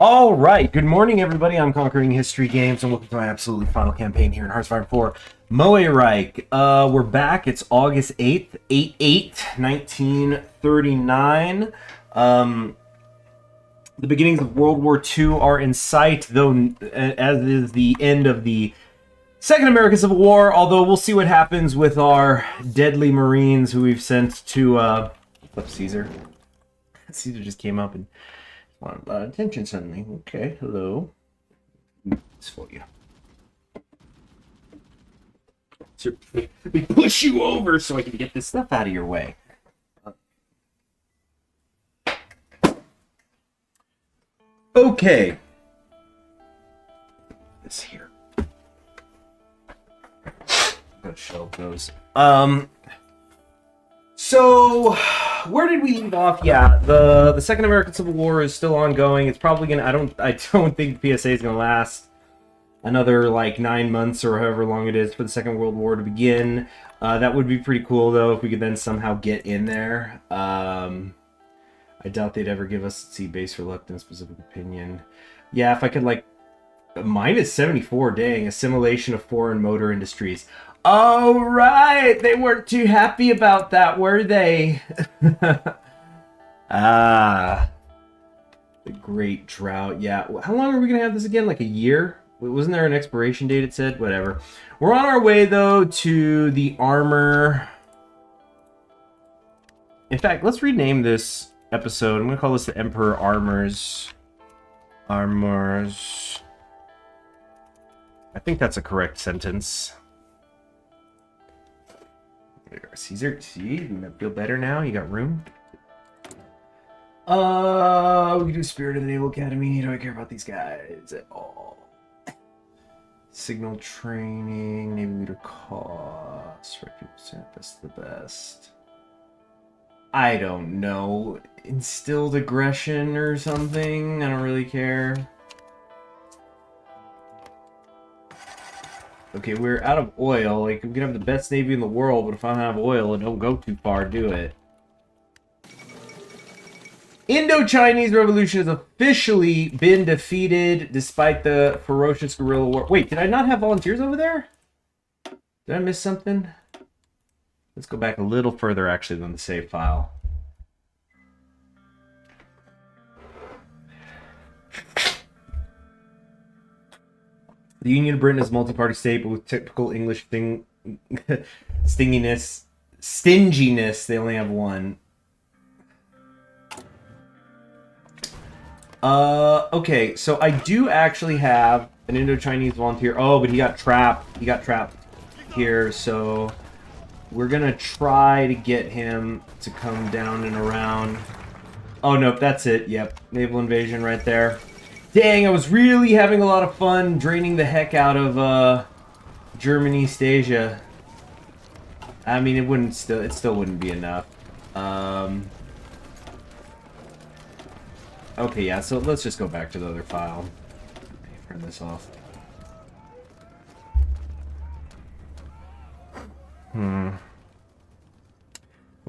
All right, good morning, everybody. I'm Conquering History Games, and welcome to my absolutely final campaign here in Hearthfire 4, Moe-Reich. We're back. It's August 8th, 8/8/1939. The beginnings of World War II are in sight, though, as is the end of the Second American Civil War, although we'll see what happens with our deadly Marines who we've sent to, what's up, Caesar? Caesar just came up and wanted a lot of attention suddenly. Okay, hello. It's for you. So, let me push you over so I can get this stuff out of your way. Okay. This here. Gotta shelve those. So, where did we leave off? Yeah, the Second American Civil War is still ongoing. It's probably gonna. I don't think the PSA is gonna last another like 9 months or however long it is for the Second World War to begin. That would be pretty cool though if we could then somehow get in there. I doubt they'd ever give us base reluctance, specific opinion. Yeah, if I could like -74, dang, assimilation of foreign motor industries. Oh, right. They weren't too happy about that, were they? The Great Drought. Yeah. How long are we going to have this again? Like a year? Wasn't there an expiration date it said? Whatever. We're on our way, though, to the armor. In fact, let's rename this episode. I'm going to call this the Emperor Armors. Armors. I think that's a correct sentence. Caesar, see, you feel better now? You got room? We can do Spirit of the Naval Academy. Do I care about these guys at all? Signal training, Navy leader cost, right? People that's the best. I don't know. Instilled aggression or something? I don't really care. Okay, we're out of oil. Like, we can have the best navy in the world, but if I don't have oil, it don't go too far, do it. Indo-Chinese Revolution has officially been defeated despite the ferocious guerrilla war. Wait, did I not have volunteers over there? Did I miss something? Let's go back a little further, actually, than the save file. The Union of Britain is a multi-party state, but with typical English stinginess. They only have one. Okay, so I do actually have an Indo-Chinese volunteer. Oh, but he got trapped. He got trapped here, so we're gonna try to get him to come down and around. Oh, nope, that's it. Yep, naval invasion right there. Dang, I was really having a lot of fun draining the heck out of German East Asia. I mean, it still wouldn't be enough. Okay, yeah, so let's just go back to the other file. Turn this off. Hope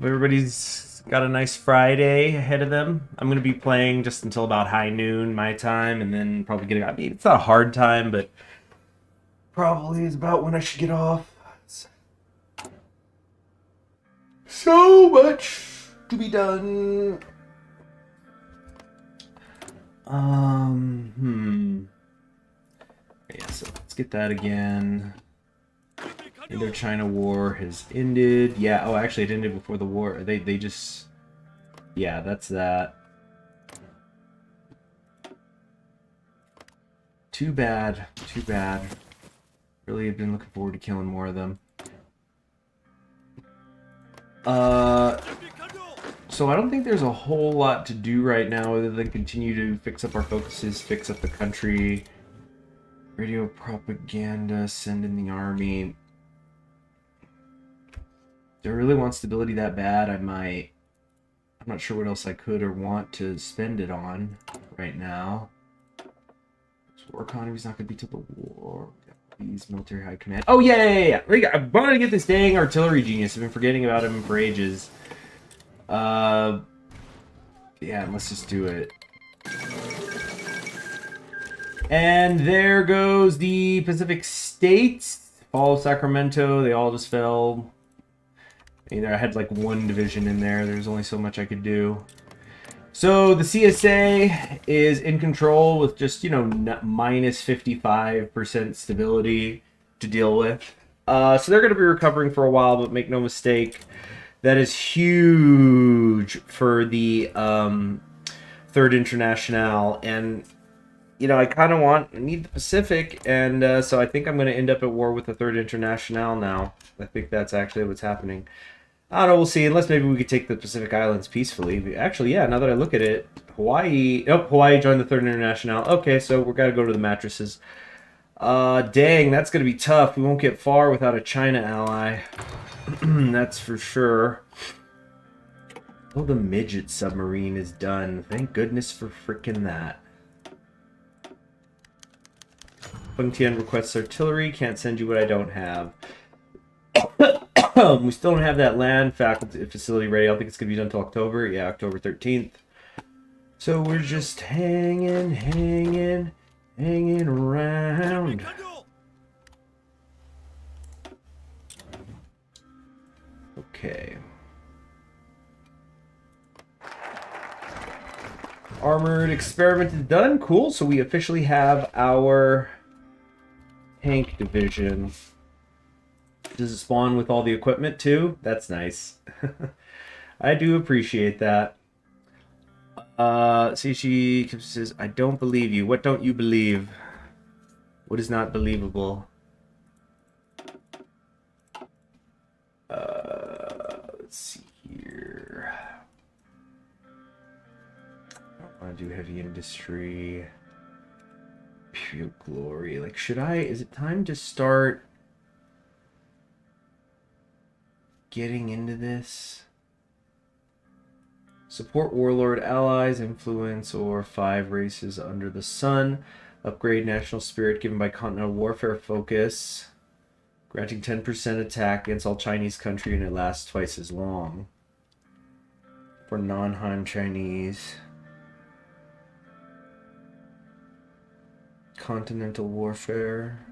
everybody's got a nice Friday ahead of them. I'm going to be playing just until about high noon my time, and then probably getting out. I mean, it's not a hard time, but probably is about when I should get off. So much to be done. Yeah, so let's get that again. Indo-China War has ended. Yeah, oh, actually it ended before the war. They just... Yeah, that's that. Too bad. Too bad. Really have been looking forward to killing more of them. So I don't think there's a whole lot to do right now other than continue to fix up our focuses, fix up the country. Radio propaganda, send in the army. Do I really want stability that bad? I might. I'm not sure what else I could or want to spend it on right now. So war economy's not going to be till the war. These military high command. Oh, yeah. I wanted to get this dang artillery genius. I've been forgetting about him for ages. Yeah, let's just do it. And there goes the Pacific States. Fall of Sacramento, they all just fell. I had like one division in there. There's only so much I could do. So the CSA is in control with just, you know, minus 55% stability to deal with. So they're going to be recovering for a while, but make no mistake, that is huge for the Third Internationale. And, you know, I kind of need the Pacific, and so I think I'm going to end up at war with the Third Internationale now. I think that's actually what's happening. I don't know, we'll see, unless maybe we could take the Pacific Islands peacefully. Actually, yeah, now that I look at it, Hawaii... Oh, Hawaii joined the Third Internationale. Okay, so we're got to go to the mattresses. Dang, that's going to be tough. We won't get far without a China ally. That's for sure. Oh, the midget submarine is done. Thank goodness for frickin' that. Feng Tian requests artillery. Can't send you what I don't have. We still don't have that land faculty facility ready. I don't think it's going to be done until October. Yeah, October 13th. So we're just hanging around. Okay. Armored experiment is done. Cool. So we officially have our tank division. Does it spawn with all the equipment too? That's nice. I do appreciate that. CHG says, I don't believe you. What don't you believe? What is not believable? Let's see here. I don't want to do heavy industry. Pure glory. Like, should I? Is it time to start getting into this? Support warlord allies, influence, or 5 races under the sun. Upgrade national spirit given by continental warfare focus. Granting 10% attack against all Chinese country, and it lasts twice as long. For non-Han Chinese. Continental warfare.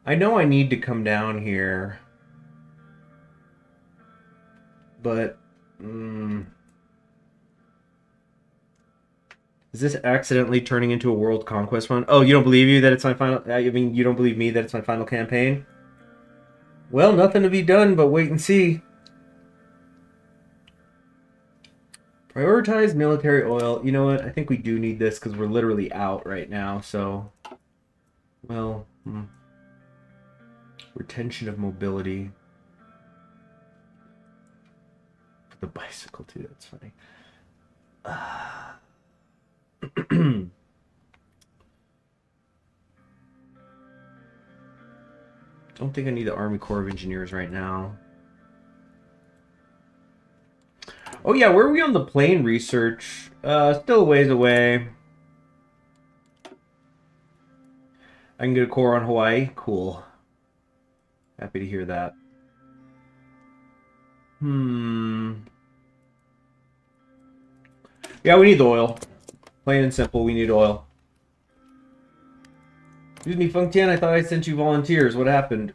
I know I need to come down here, but is this accidentally turning into a world conquest one? Oh, you don't believe you that it's my final... I mean, you don't believe me that it's my final campaign? Well, nothing to be done but wait and see. Prioritize military oil. You know what? I think we do need this because we're literally out right now, so... Well... Retention of mobility. The bicycle too, that's funny. Don't think I need the Army Corps of Engineers right now. Oh yeah, where are we on the plane research? Still a ways away. I can get a core on Hawaii? Cool. Happy to hear that. Yeah, we need the oil. Plain and simple, we need oil. Excuse me, Feng Tian, I thought I sent you volunteers. What happened?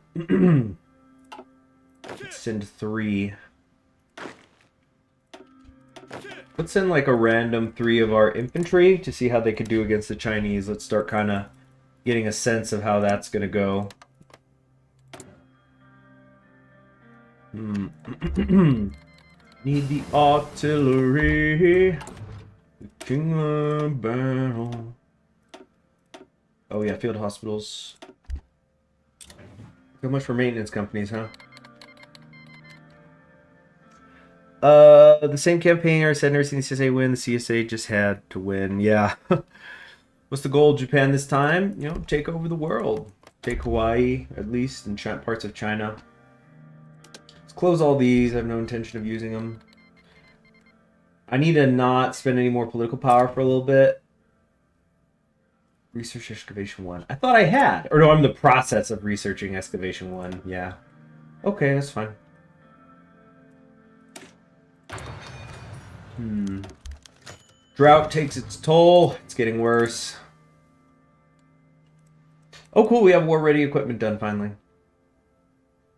Let's send 3. Let's send like a random 3 of our infantry to see how they could do against the Chinese. Let's start kind of getting a sense of how that's going to go. Need the artillery. The king of battle. Oh yeah, field hospitals. So much for maintenance companies, huh? The same campaign I said never seen the CSA win. The CSA just had to win. Yeah. What's the goal of Japan this time? You know, take over the world. Take Hawaii, at least, and parts of China. Close all these. I have no intention of using them. I need to not spend any more political power for a little bit. Research Excavation 1. I thought I had. Or no, I'm in the process of researching Excavation 1. Yeah. Okay, that's fine. Drought takes its toll. It's getting worse. Oh, cool. We have war-ready equipment done finally.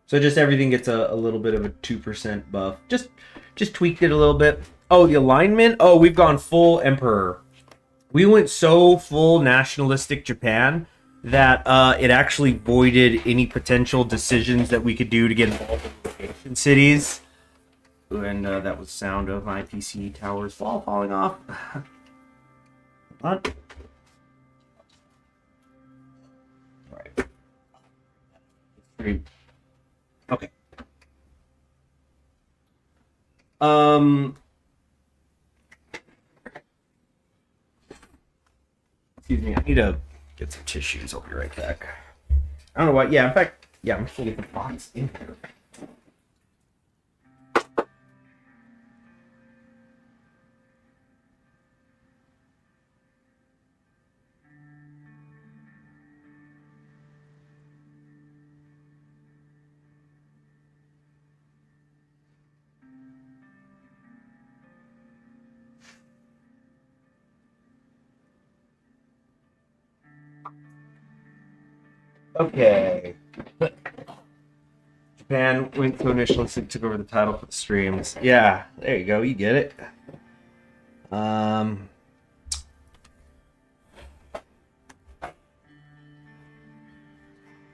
So just everything gets a little bit of a 2% buff. Just tweaked it a little bit. Oh, the alignment? Oh, we've gone full Emperor. We went so full nationalistic Japan that it actually voided any potential decisions that we could do to get involved in location cities. And that was sound of my PC towers falling off. All right. Okay. Excuse me, I need to get some tissues. I'll be right back. I don't know what. Yeah, in fact, yeah, I'm just gonna get the box in here. Okay. Japan went to nationalistic, took over the title for the streams. Yeah, there you go. You get it.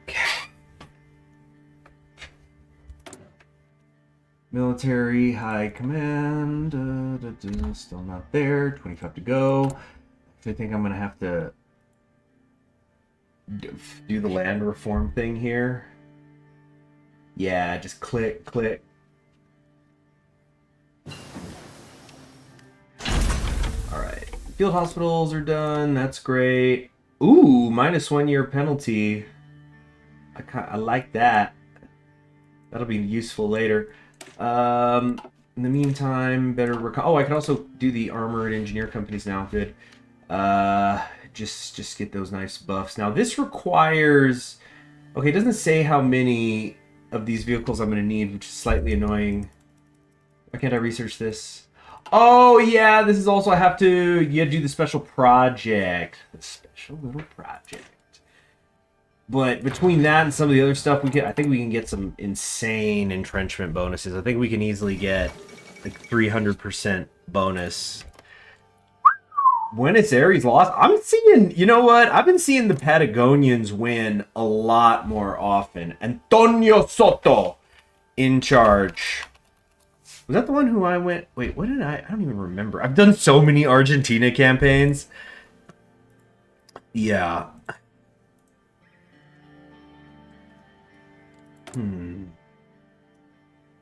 Okay. Military High Command. Still not there. 25 to go. I think I'm gonna have to do the land reform thing here. Yeah, just click. Alright. Field hospitals are done. That's great. Ooh, -1 year penalty. I like that. That'll be useful later. In the meantime, better oh, I can also do the armored engineer companies now. Good. Just get those nice buffs. Now this requires... Okay, it doesn't say how many of these vehicles I'm going to need, which is slightly annoying. Why can't I research this? Oh, yeah, this is also... I have to do the special project. The special little project. But between that and some of the other stuff, I think we can get some insane entrenchment bonuses. I think we can easily get like 300% bonus. Buenos Aires lost. I'm seeing, you know what? I've been seeing the Patagonians win a lot more often. Antonio Soto in charge. Was that the one who I went... Wait, what did I don't even remember. I've done so many Argentina campaigns. Yeah.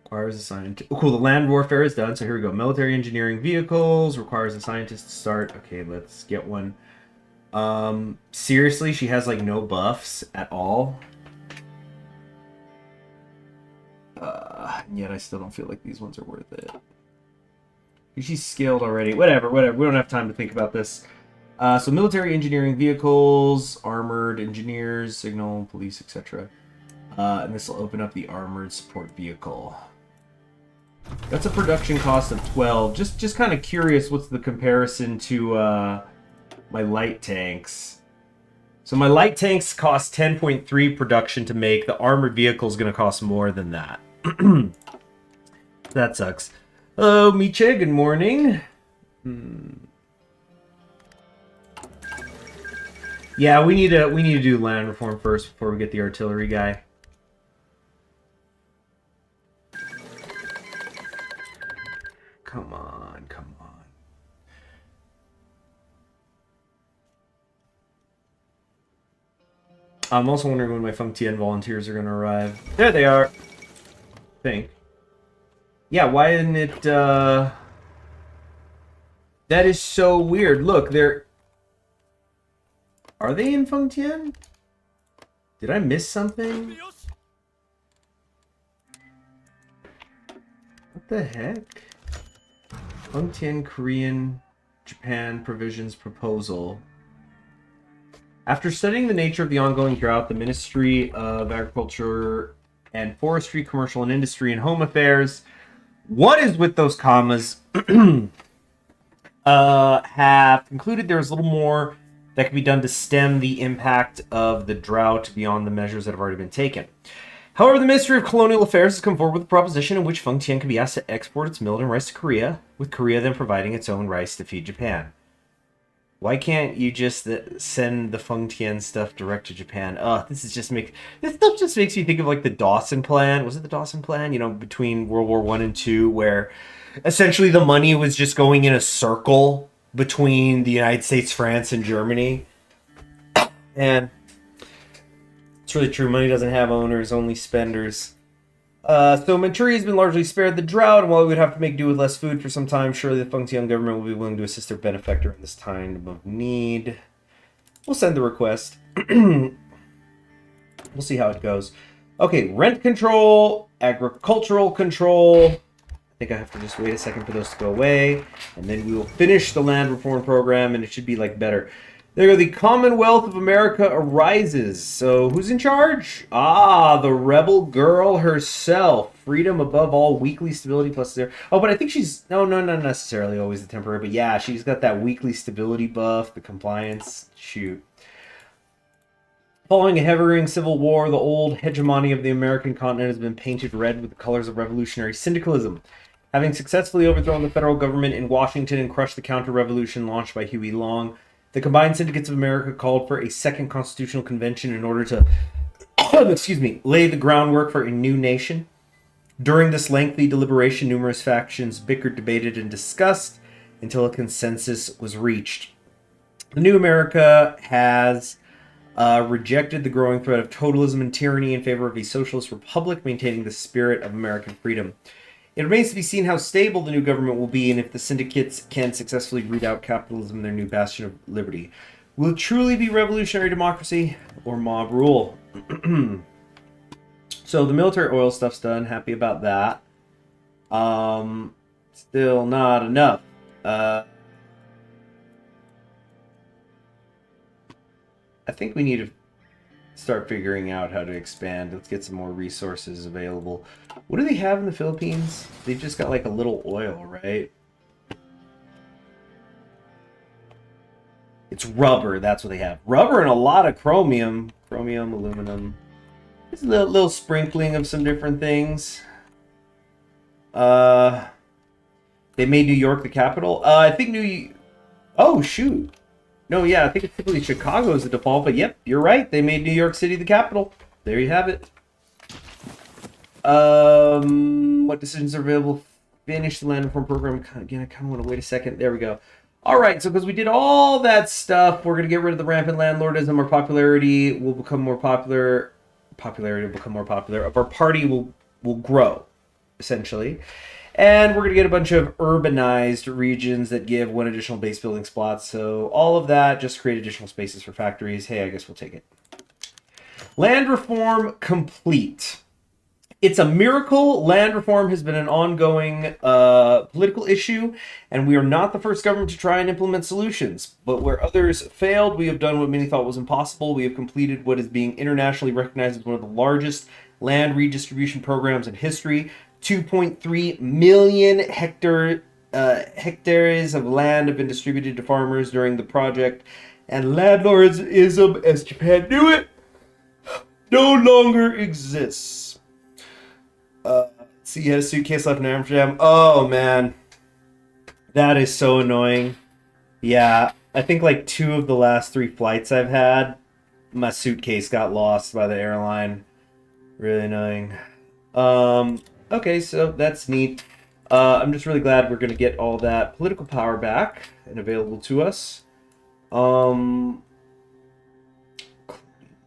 Requires a scientist. Oh, cool. The land warfare is done. So here we go. Military engineering vehicles. Requires a scientist to start. Okay, let's get one. Seriously, she has like no buffs at all. And yet I still don't feel like these ones are worth it. She's scaled already. Whatever. We don't have time to think about this. So military engineering vehicles, armored engineers, signal, police, etc. And this will open up the armored support vehicle. That's a production cost of 12. Just kind of curious what's the comparison to my light tanks. So my light tanks cost 10.3 production to make. The armored vehicle is going to cost more than that. That sucks. Hello, Miche. Good morning. Yeah, we need to do land reform first before we get the artillery guy. Come on. I'm also wondering when my Feng Tian volunteers are going to arrive. There they are. I think. Yeah, why isn't it, That is so weird. Look, they're... Are they in Feng Tian? Did I miss something? What the heck? Feng Tian, Korean, Japan provisions proposal. After studying the nature of the ongoing drought, the Ministry of Agriculture and Forestry, Commercial and Industry, and Home Affairs... What is with those commas? have concluded there is little more that can be done to stem the impact of the drought beyond the measures that have already been taken. However, the Ministry of Colonial Affairs has come forward with a proposition in which Feng Tian can be asked to export its millet and rice to Korea, with Korea then providing its own rice to feed Japan. Why can't you just send the Feng Tian stuff direct to Japan? This stuff just makes me think of like the Dawson Plan. Was it the Dawson Plan? You know, between World War I and II, where essentially the money was just going in a circle between the United States, France, and Germany. And it's really true. Money doesn't have owners, only spenders. So Manchuria has been largely spared the drought, and while we would have to make do with less food for some time, surely the Fengtian government will be willing to assist their benefactor in this time of need. We'll send the request. We'll see how it goes. Okay, rent control, agricultural control. I think I have to just wait a second for those to go away, and then we will finish the land reform program, and it should be like better. There you go. The Commonwealth of America arises. So who's in charge? The rebel girl herself. Freedom above all, weekly stability plus 0. Oh, but I think she's... No, not necessarily always the temporary. But yeah, she's got that weekly stability buff, the compliance. Shoot. Following a heavy civil war, the old hegemony of the American continent has been painted red with the colors of revolutionary syndicalism. Having successfully overthrown the federal government in Washington and crushed the counter-revolution launched by Huey Long, the combined syndicates of America called for a second constitutional convention in order to, lay the groundwork for a new nation. During this lengthy deliberation, numerous factions bickered, debated, and discussed until a consensus was reached. The new America has rejected the growing threat of totalism and tyranny in favor of a socialist republic, maintaining the spirit of American freedom. It remains to be seen how stable the new government will be and if the syndicates can successfully root out capitalism, their new bastion of liberty. Will it truly be revolutionary democracy or mob rule? So the military oil stuff's done. Happy about that. Still not enough. I think we need to start figuring out how to expand. Let's get some more resources available. What do they have in the Philippines? They've just got like a little oil, right? It's rubber, that's what they have. Rubber and a lot of chromium. Chromium, aluminum. It's a little sprinkling of some different things. They made New York the capital. I think Oh, shoot. No, yeah, I think it's typically Chicago is the default, but yep, you're right. They made New York City the capital. There you have it. What decisions are available? Finish the land reform program. Again, I kind of want to wait a second. There we go. All right, so because we did all that stuff, we're going to get rid of the rampant landlordism. Our popularity will become more popular. Popularity will become more popular. Our party will grow, essentially. And we're going to get a bunch of urbanized regions that give one additional base building spot. So all of that, just create additional spaces for factories. Hey, I guess we'll take it. Land reform complete. It's a miracle. Land reform has been an ongoing political issue, and we are not the first government to try and implement solutions. But where others failed, we have done what many thought was impossible. We have completed what is being internationally recognized as one of the largest land redistribution programs in history. 2.3 million hectares of land have been distributed to farmers during the project, and landlordism, as Japan knew it, no longer exists. See, he had a suitcase left in Amsterdam. Oh, man. That is so annoying. Yeah, I think like 2 of the last 3 flights I've had, my suitcase got lost by the airline. Really annoying. Okay, so that's neat. I'm just really glad we're going to get all that political power back and available to us.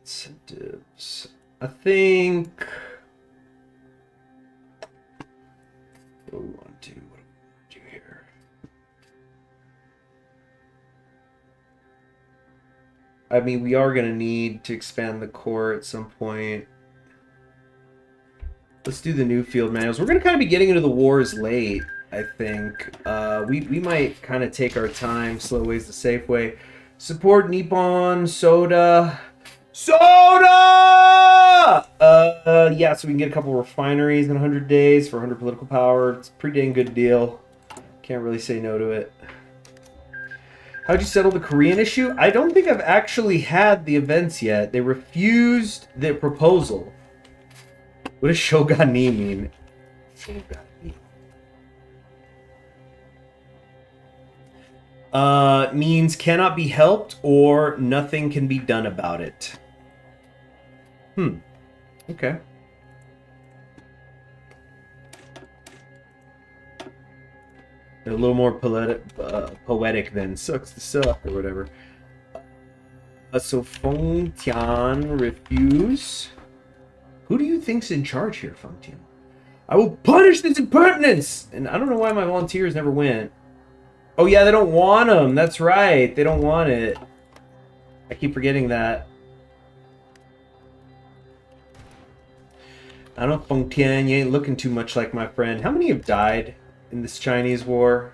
Incentives. I think... What do we want to do here? I mean, we are going to need to expand the core at some point. Let's do the new field manuals. We're going to kind of be getting into the wars late, I think. We might kind of take our time. Slow way's the safe way. Support Nippon Soda. Soda! Yeah, so we can get a couple refineries in 100 days for 100 political power. It's a pretty dang good deal. Can't really say no to it. How'd you settle the Korean issue? I don't think I've actually had the events yet. They refused the proposal. What does Shogani mean? Shogani. Means cannot be helped or nothing can be done about it. Okay. They're a little more poetic than sucks to suck or whatever. So Feng Tian refuse. Who do you think's in charge here, Feng Tian? I will punish this impertinence! And I don't know why my volunteers never went. Oh yeah, they don't want them. That's right. They don't want it. I keep forgetting that. I don't know, Feng Tian, you ain't looking too much like my friend. How many have died in this Chinese war?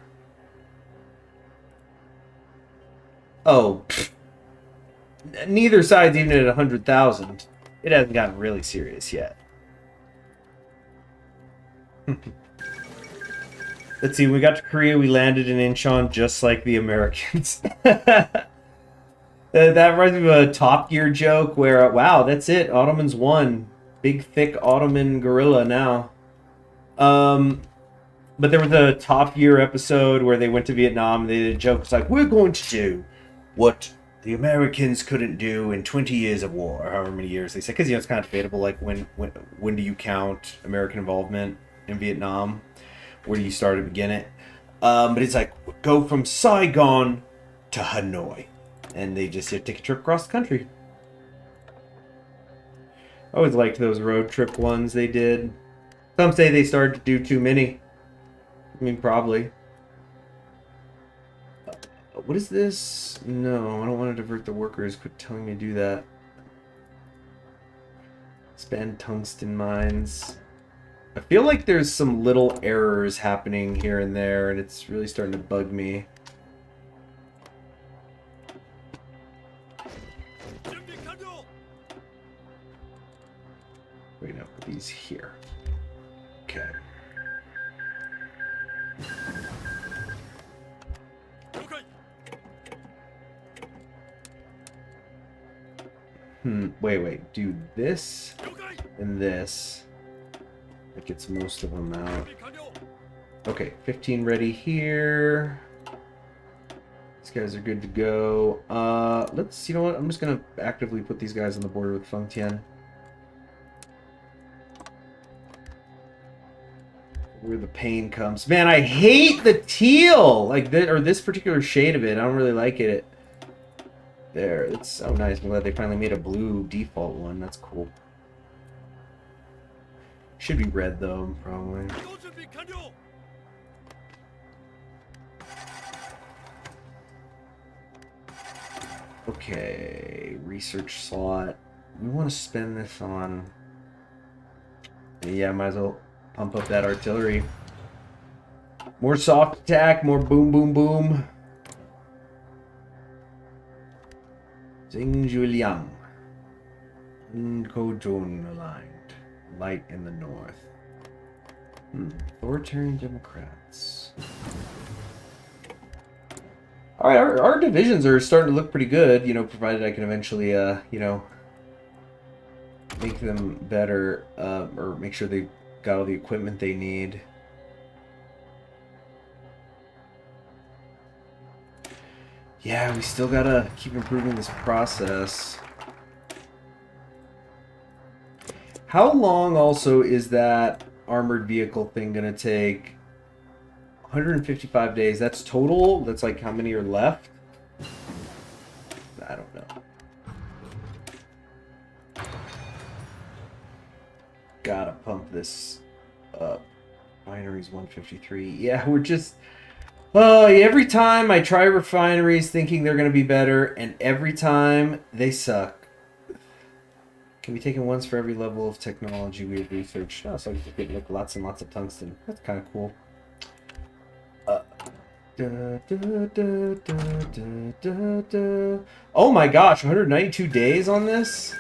Oh, neither side's even at 100,000. It hasn't gotten really serious yet. Let's see, when we got to Korea, we landed in Incheon just like the Americans. That reminds me of a Top Gear joke where, wow, that's it. Ottomans won. Big, thick Ottoman gorilla now. But there was a Top Gear episode where they went to Vietnam and they did a joke. It's like, we're going to do what the Americans couldn't do in 20 years of war, or however many years they said. Because, you know, it's kind of debatable, like, when do you count American involvement in Vietnam? Where do you start and begin it? But it's like, go from Saigon to Hanoi. And they just take a trip across the country. I always liked those road trip ones they did. Some say they started to do too many. I mean, probably. What is this? No, I don't want to divert the workers. Quit telling me to do that. Expand tungsten mines. I feel like there's some little errors happening here and there, and it's really starting to bug me. Wait, no, put these here. Okay. Wait. Do this and this. That gets most of them out. Okay, 15 ready here. These guys are good to go. Let's, you know what? I'm just gonna actively put these guys on the border with Feng Tian. Where the pain comes. Man, I hate the teal! Like, or this particular shade of it. I don't really like it. There, it's so nice. I'm glad they finally made a blue default one. That's cool. Should be red, though, probably. Okay, research slot. We want to spend this on... Yeah, might as well pump up that artillery. More soft attack, more boom, boom, boom. Jingjuliang. Nkojun aligned. Light in the north. Authoritarian Democrats. Alright, our divisions are starting to look pretty good, you know, provided I can eventually, you know, make them better, or make sure they've got all the equipment they need. Yeah, we still gotta keep improving this process. How long also is that armored vehicle thing gonna take? 155 days. That's total? That's like how many are left? I don't know. Gotta pump this up. Refineries 153. Yeah, we're just... every time I try refineries thinking they're going to be better, and every time they suck. Can be taken once for every level of technology we have researched. Oh, so I get like lots and lots of tungsten. That's kind of cool. Oh my gosh, 192 days on this?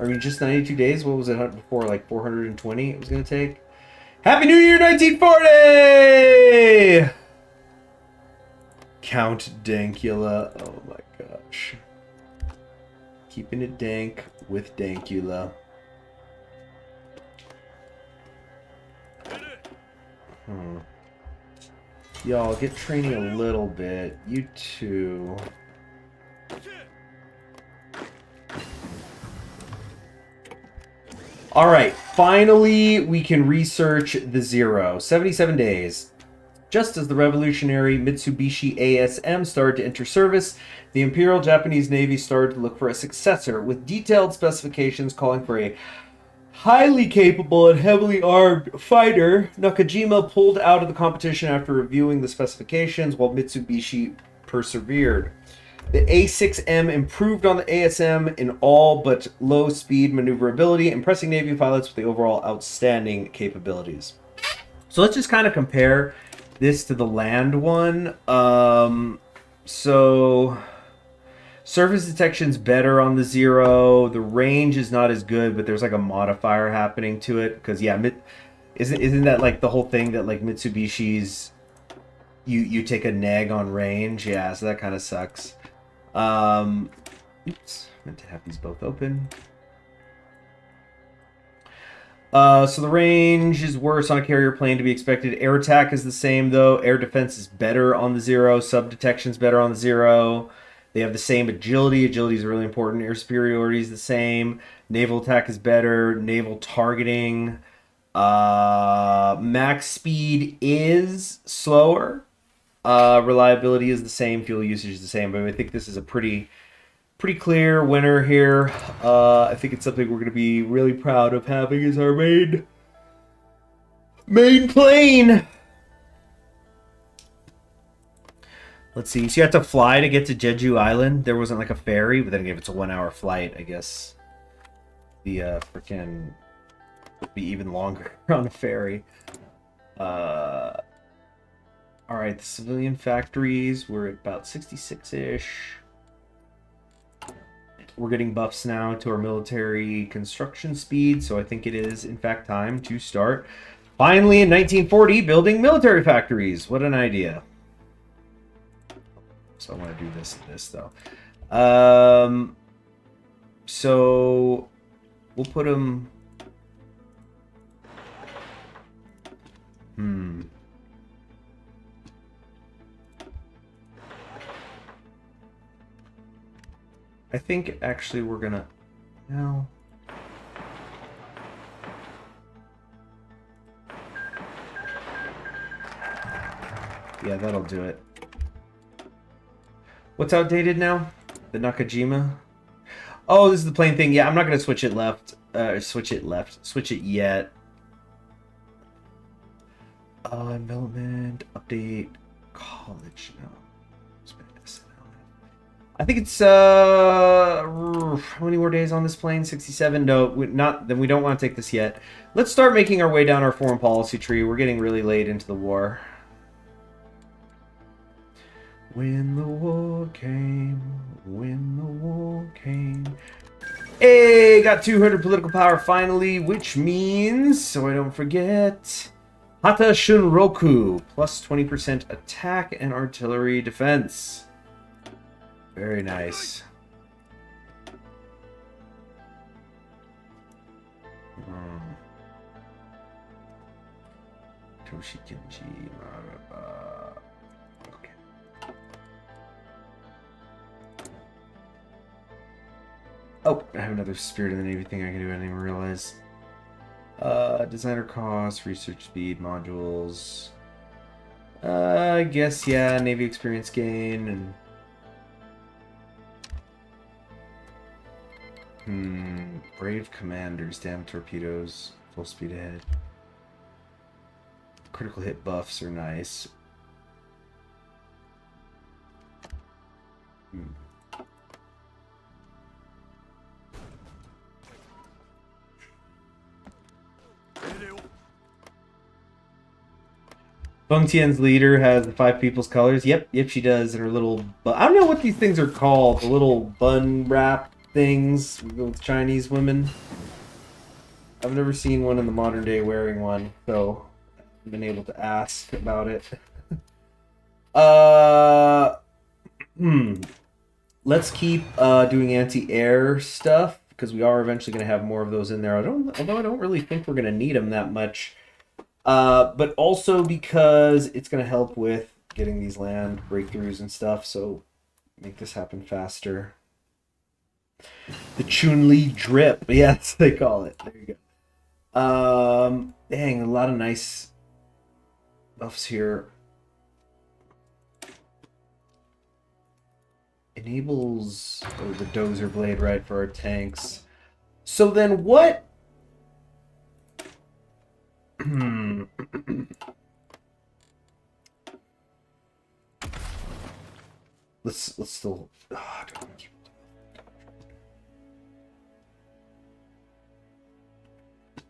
I mean, just 92 days? What was it before? Like 420 it was going to take? Happy New Year, 1940! Count Dankula. Oh my gosh. Keeping it dank with Dankula. Y'all, get training a little bit. You too. Alright, finally we can research the Zero. 77 days. Just as the revolutionary Mitsubishi ASM started to enter service, the Imperial Japanese Navy started to look for a successor, with detailed specifications calling for a highly capable and heavily armed fighter. Nakajima pulled out of the competition after reviewing the specifications, while Mitsubishi persevered. The A6M improved on the ASM in all but low-speed maneuverability, impressing Navy pilots with the overall outstanding capabilities. So let's just kind of compare this to the land one. So surface detection's better on the Zero. The range is not as good, but there's like a modifier happening to it. Because yeah, isn't that like the whole thing that like Mitsubishi's you take a neg on range? Yeah, so that kind of sucks. Oops, meant to have these both open. So the range is worse on a carrier plane to be expected. Air attack is the same though. Air defense is better on the Zero. Sub detection is better on the Zero. They have the same agility. Agility is really important. Air superiority is the same. Naval attack is better. Naval targeting. Max speed is slower. Reliability is the same. Fuel usage is the same. But I think this is a pretty clear winner here. I think it's something we're going to be really proud of having as our main plane. Let's see. So you have to fly to get to Jeju Island. There wasn't like a ferry, but then again, if it's a 1-hour flight, I guess the freaking would be even longer on a ferry. All right, the civilian factories, we're at about 66-ish. We're getting buffs now to our military construction speed, so I think it is, in fact, time to start. Finally, in 1940, building military factories. What an idea. So I want to do this and this, though. So we'll put them... I think actually we're gonna... No. Yeah, that'll do it. What's outdated now? The Nakajima? Oh, this is the plain thing. Yeah, I'm not gonna switch it left. Switch it yet. Development, update, college, no. I think it's how many more days on this plane? 67. No, then we don't want to take this yet. Let's start making our way down our foreign policy tree. We're getting really late into the war. When the war came, hey, got 200 political power finally, which means, so I don't forget, Hata Shunroku, plus 20% attack and artillery defense. Very nice. Toshikinji. Okay. Oh, I have another Spirit of the Navy thing I can do. I didn't even realize. Designer cost, research speed, modules. I guess, yeah, Navy experience gain and... Brave commanders, damn torpedoes, full speed ahead. Critical hit buffs are nice. Feng Tian's leader has the 5 people's colors. Yep, she does. And her little... I don't know what these things are called. The little bun wrap things with Chinese women. I've never seen one in the modern day wearing one, so I've been able to ask about it. Let's keep doing anti-air stuff because we are eventually going to have more of those in there. Although I don't really think we're going to need them that much. But also because it's going to help with getting these land breakthroughs and stuff. So make this happen faster. The Chun-Li drip. Yes, they call it. There you go. Dang, a lot of nice buffs here. Enables the Dozer Blade, right, for our tanks. So then what? let's still.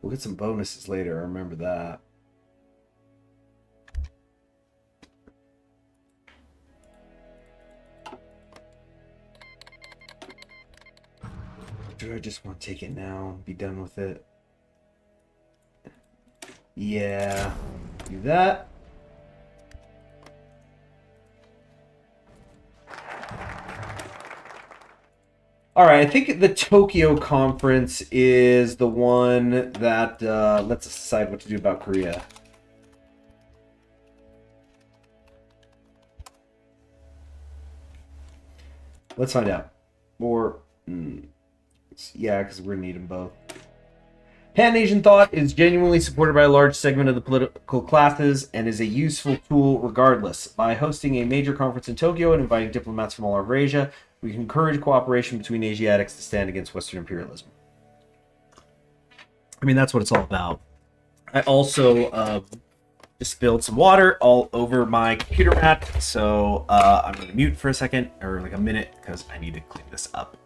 We'll get some bonuses later. I remember that. Do I just want to take it now and be done with it? Yeah, do that. All right, I think the Tokyo conference is the one that lets us decide what to do about Korea. Let's find out. Or, yeah, because we're going to need them both. Pan-Asian thought is genuinely supported by a large segment of the political classes and is a useful tool regardless. By hosting a major conference in Tokyo and inviting diplomats from all over Asia, we can encourage cooperation between Asiatics to stand against Western imperialism. I mean, that's what it's all about. I also just spilled some water all over my computer mat, so I'm going to mute for a second, or like a minute, because I need to clean this up.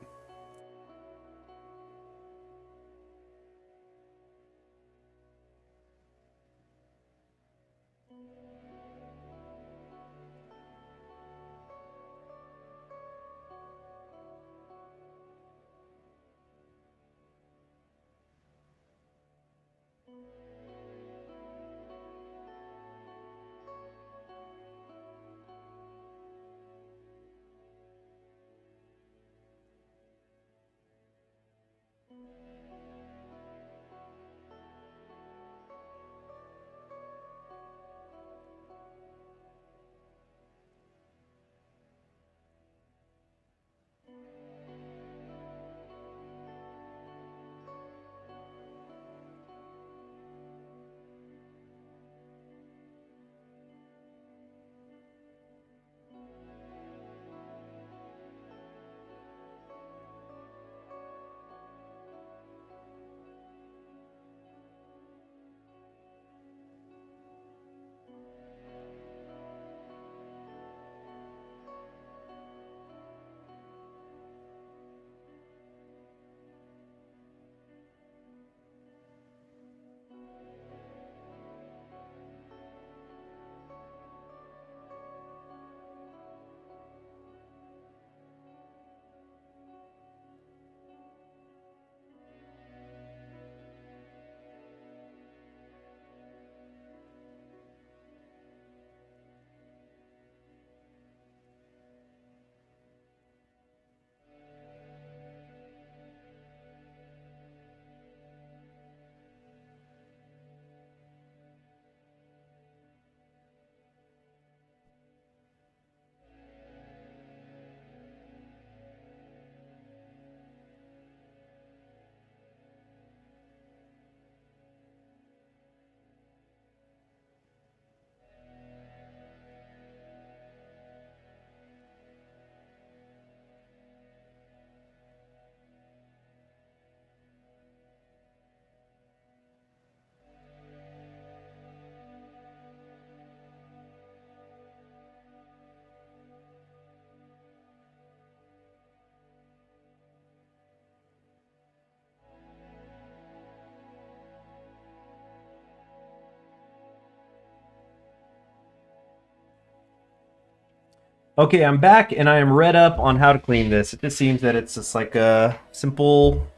Okay, I'm back and I am read up on how to clean this. It just seems that it's just like a simple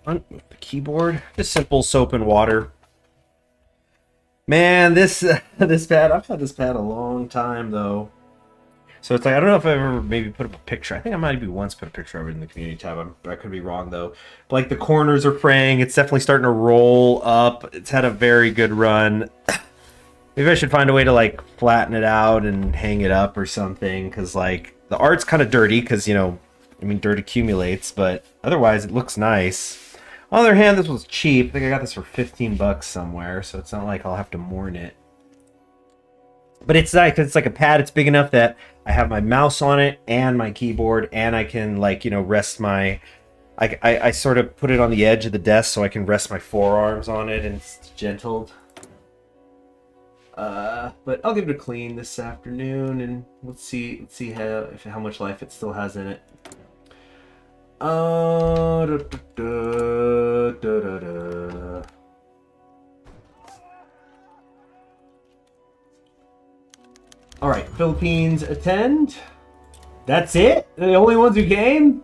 on the keyboard, just simple soap and water. Man, this this pad, I've had this pad a long time though. So it's like, I don't know if I've ever maybe put up a picture. I think I might maybe once put a picture of it in the community tab. I could be wrong, though. But like the corners are fraying. It's definitely starting to roll up. It's had a very good run. Maybe I should find a way to like flatten it out and hang it up or something. Because like the art's kind of dirty because, you know, I mean, dirt accumulates. But otherwise, it looks nice. On the other hand, this was cheap. I think I got this for 15 bucks somewhere. So it's not like I'll have to mourn it. But it's nice because it's like a pad. It's big enough that I have my mouse on it and my keyboard, and I can like, you know, rest my... I sort of put it on the edge of the desk so I can rest my forearms on it, and it's gentled. But I'll give it a clean this afternoon, and let's see how much life it still has in it. All right, Philippines attend. That's it? They're the only ones who came?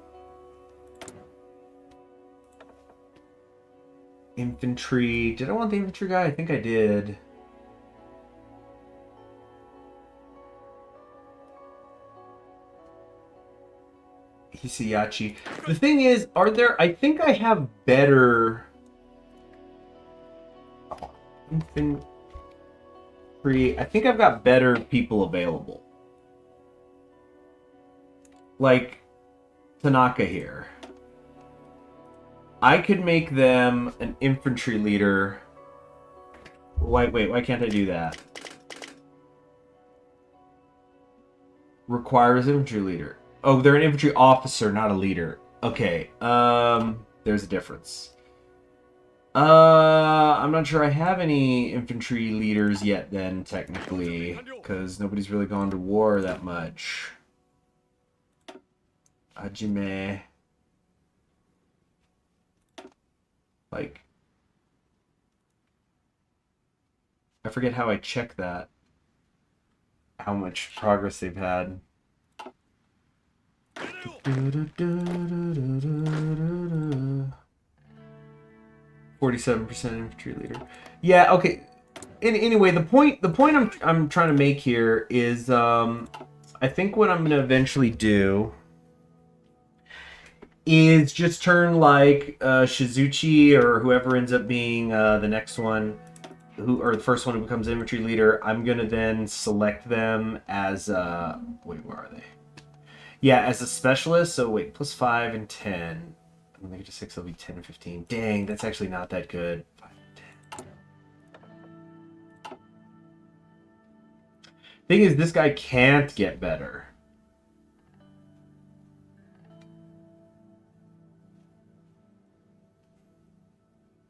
Infantry. Did I want the infantry guy? I think I did. Hisayachi. The thing is, are there... I think I have better... Infantry... I think I've got better people available. Like Tanaka here. I could make them an infantry leader. Wait, why can't I do that? Requires infantry leader. Oh, they're an infantry officer, not a leader. Okay, there's a difference. I'm not sure I have any infantry leaders yet then, technically, because nobody's really gone to war that much. Hajime. Like, I forget how I check that. How much progress they've had. 47% infantry leader. Yeah, okay. Anyway, the point I'm trying to make here is I think what I'm gonna eventually do is just turn like Shizuchi or whoever ends up being the next one, or the first one who becomes infantry leader. I'm gonna then select them as wait, where are they? Yeah, as a specialist. So wait, +5 and 10. When they get to 6, they'll be 10 and 15. Dang, that's actually not that good. 5 and 10. Thing is, this guy can't get better.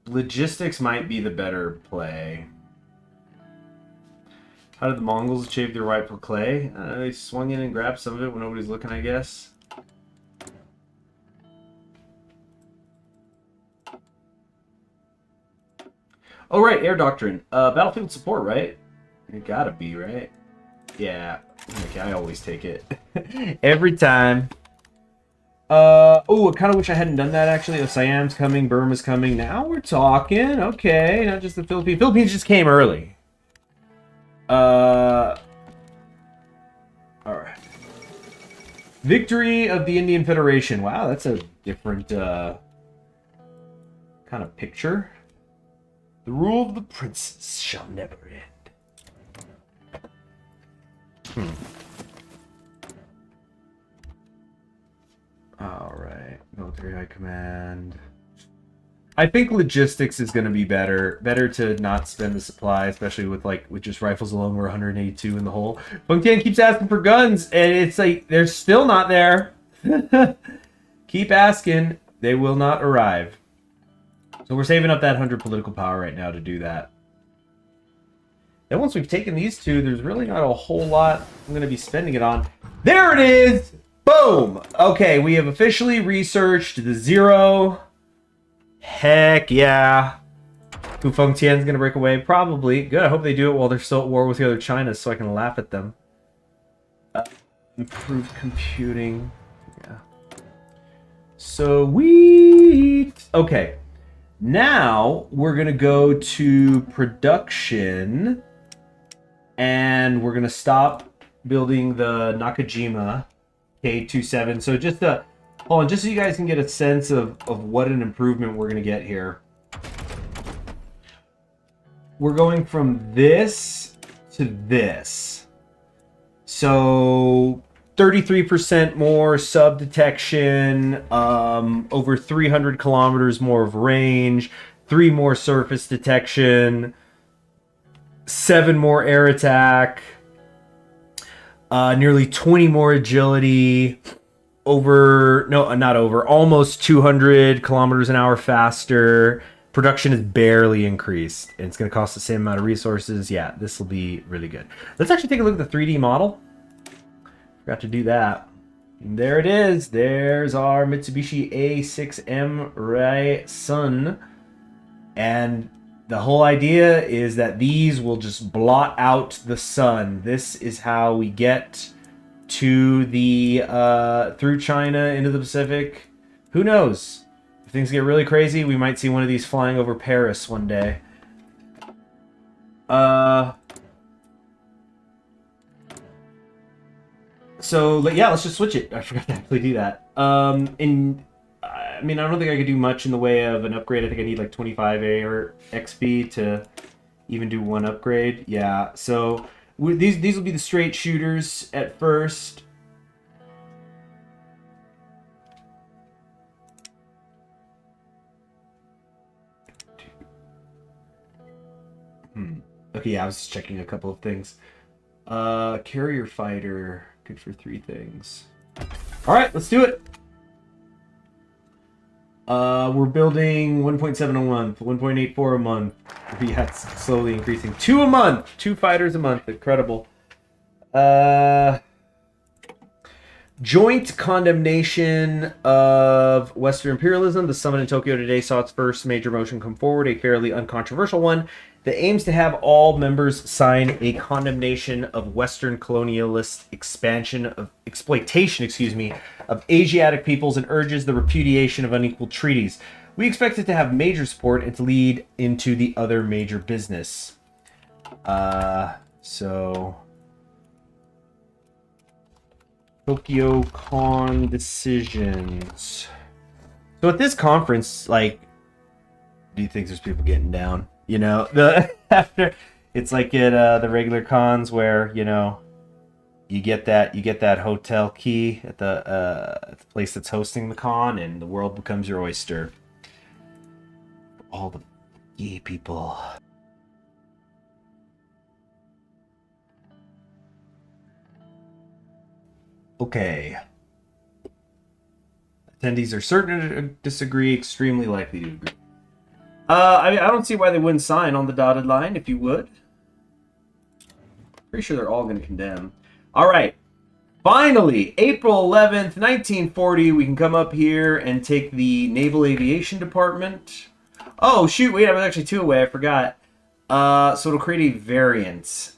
Logistics might be the better play. How did the Mongols achieve their rightful clay? They swung in and grabbed some of it when nobody's looking, I guess. Oh, right, air doctrine. Battlefield support, right? It gotta be, right? Yeah. Okay, I always take it. Every time. Oh, I kind of wish I hadn't done that, actually. Oh, Siam's coming, Burma's coming. Now we're talking. Okay, not just the Philippines. Philippines just came early. Alright. Victory of the Indian Federation. Wow, that's a different, kind of picture. The rule of the princes shall never end. Alright. Military High Command. I think logistics is going to be better. Better to not spend the supply, especially with just rifles alone. We're 182 in the hole. Feng Tian keeps asking for guns, and it's like, they're still not there. Keep asking. They will not arrive. So we're saving up that 100 political power right now to do that. Then once we've taken these two, there's really not a whole lot I'm going to be spending it on. There it is! Boom! Okay, we have officially researched the 0. Heck yeah. Who Feng Tian's going to break away? Probably. Good, I hope they do it while they're still at war with the other China so I can laugh at them. Improved computing. Yeah. Sweet! Okay. Now, we're going to go to production, and we're going to stop building the Nakajima K27. So just hold on, just so you guys can get a sense of what an improvement we're going to get here. We're going from this to this. So 33% more sub detection, over 300 kilometers more of range, 3 more surface detection, 7 more air attack, nearly 20 more agility, almost 200 kilometers an hour faster. Production is barely increased, and it's going to cost the same amount of resources. Yeah, this will be really good. Let's actually take a look at the 3D model. Forgot to do that. And there it is. There's our Mitsubishi A6M Rai Sun. And the whole idea is that these will just blot out the sun. This is how we get to the through China into the Pacific. Who knows? If things get really crazy, we might see one of these flying over Paris one day. So yeah, let's just switch it. I forgot to actually do that. And I mean, I don't think I could do much in the way of an upgrade. I think I need like 25A or XP to even do one upgrade. Yeah, so these will be the straight shooters at first. Okay, yeah, I was just checking a couple of things. Carrier fighter, good for 3 things. All right, let's do it. We're building 1.7 a month, 1.84 a month. Yeah, it's slowly increasing. 2 a month, 2 fighters a month. Incredible. Joint condemnation of Western imperialism. The summit in Tokyo today saw its first major motion come forward, a fairly uncontroversial one that aims to have all members sign a condemnation of Western colonialist exploitation of Asiatic peoples, and urges the repudiation of unequal treaties. We expect it to have major support and to lead into the other major business. So Tokyo Con decisions. So at this conference, like, do you think there's people getting down? You know, after it's like at the regular cons where, you know, you get that hotel key at the place that's hosting the con, and the world becomes your oyster. All the gay people. Okay. Attendees are certain to disagree, extremely likely to agree. I mean, I don't see why they wouldn't sign on the dotted line, if you would. Pretty sure they're all going to condemn. All right. Finally, April 11th, 1940, we can come up here and take the Naval Aviation Department. Oh, shoot, wait, I was actually 2 away, I forgot. So it'll create a variant.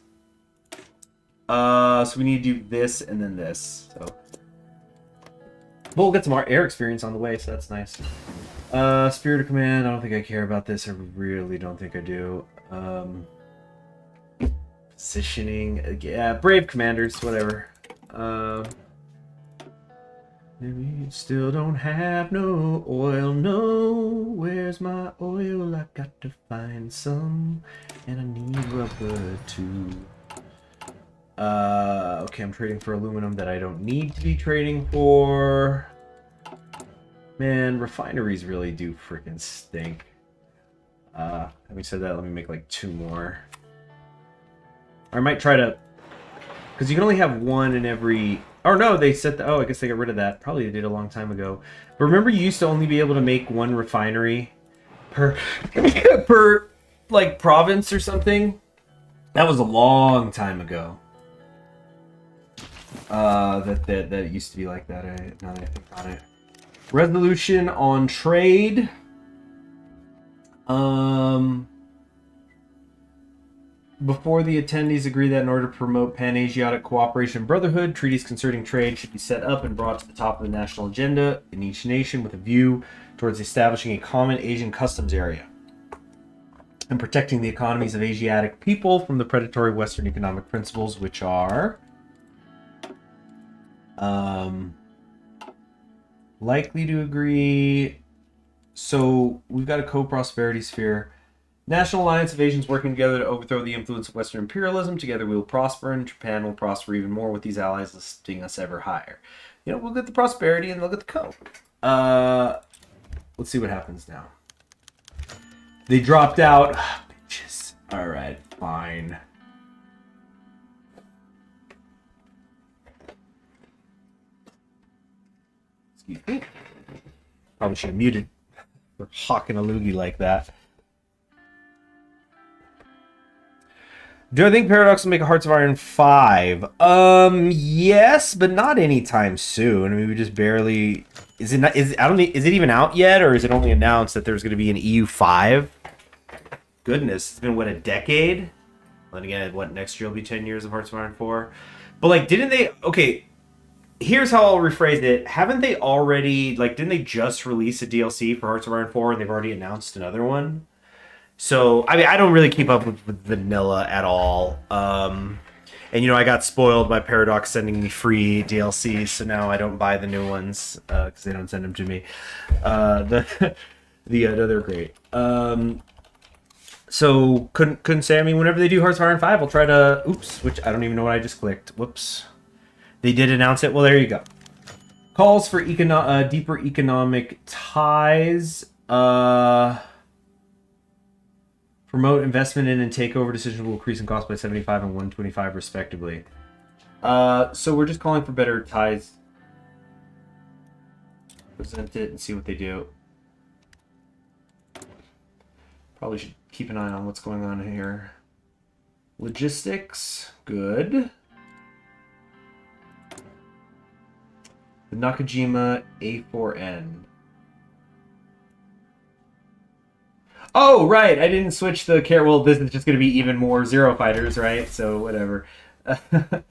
So we need to do this and then this. So, but we'll get some more air experience on the way, so that's nice. Spirit of Command, I don't think I care about this. I really don't think I do. Positioning, yeah, Brave Commanders, whatever. We still don't have no oil, no. Where's my oil? I got to find some, and I need rubber too. Okay, I'm trading for aluminum that I don't need to be trading for. Man, refineries really do freaking stink. Having said that, let me make like 2 more. Or I might try to, because you can only have 1 in every. Oh no, they set the. Oh, I guess they got rid of that. Probably they did a long time ago. But remember, you used to only be able to make 1 refinery per per like province or something. That was a long time ago. That used to be like that. Now that I think on it. Resolution on trade. Before the attendees agree that in order to promote Pan-Asiatic cooperation and brotherhood, treaties concerning trade should be set up and brought to the top of the national agenda in each nation with a view towards establishing a common Asian customs area and protecting the economies of Asiatic people from the predatory Western economic principles, which are Likely to agree. So we've got a co-prosperity sphere. National Alliance of Asians working together to overthrow the influence of Western imperialism. Together we will prosper, and Japan will prosper even more with these allies lifting us ever higher. You know, we'll get the prosperity and they'll get the co. Let's see what happens now. They dropped out. Bitches. All right, fine. Excuse me. Probably should have muted. We're hawking a loogie like that. Do I think Paradox will make a Hearts of Iron 5? Yes, but not anytime soon. I mean, we just barely. Is it not? Is it even out yet, or is it only announced that there's going to be an EU 5? Goodness, it's been what, a decade? And again, what, next year will be 10 years of Hearts of Iron 4? But like, didn't they? Okay, here's how I'll rephrase it. Haven't they already, like, didn't they just release a DLC for Hearts of Iron 4 and they've already announced another one? So, I mean, I don't really keep up with vanilla at all. And, you know, I got spoiled by Paradox sending me free DLC, so now I don't buy the new ones because they don't send them to me. They're great. So, couldn't say, I mean, whenever they do Hearts of Iron 5, I'll try to, which I don't even know what I just clicked. Whoops. They did announce it. Well, there you go. Calls for deeper economic ties. Promote investment in and takeover decisions will increase in cost by 75 and 125 respectively. So we're just calling for better ties. Present it and see what they do. Probably should keep an eye on what's going on here. Logistics, good. The Nakajima A4N. Oh, right. I didn't switch the care. Well, this is just going to be even more Zero Fighters, right? So, whatever. That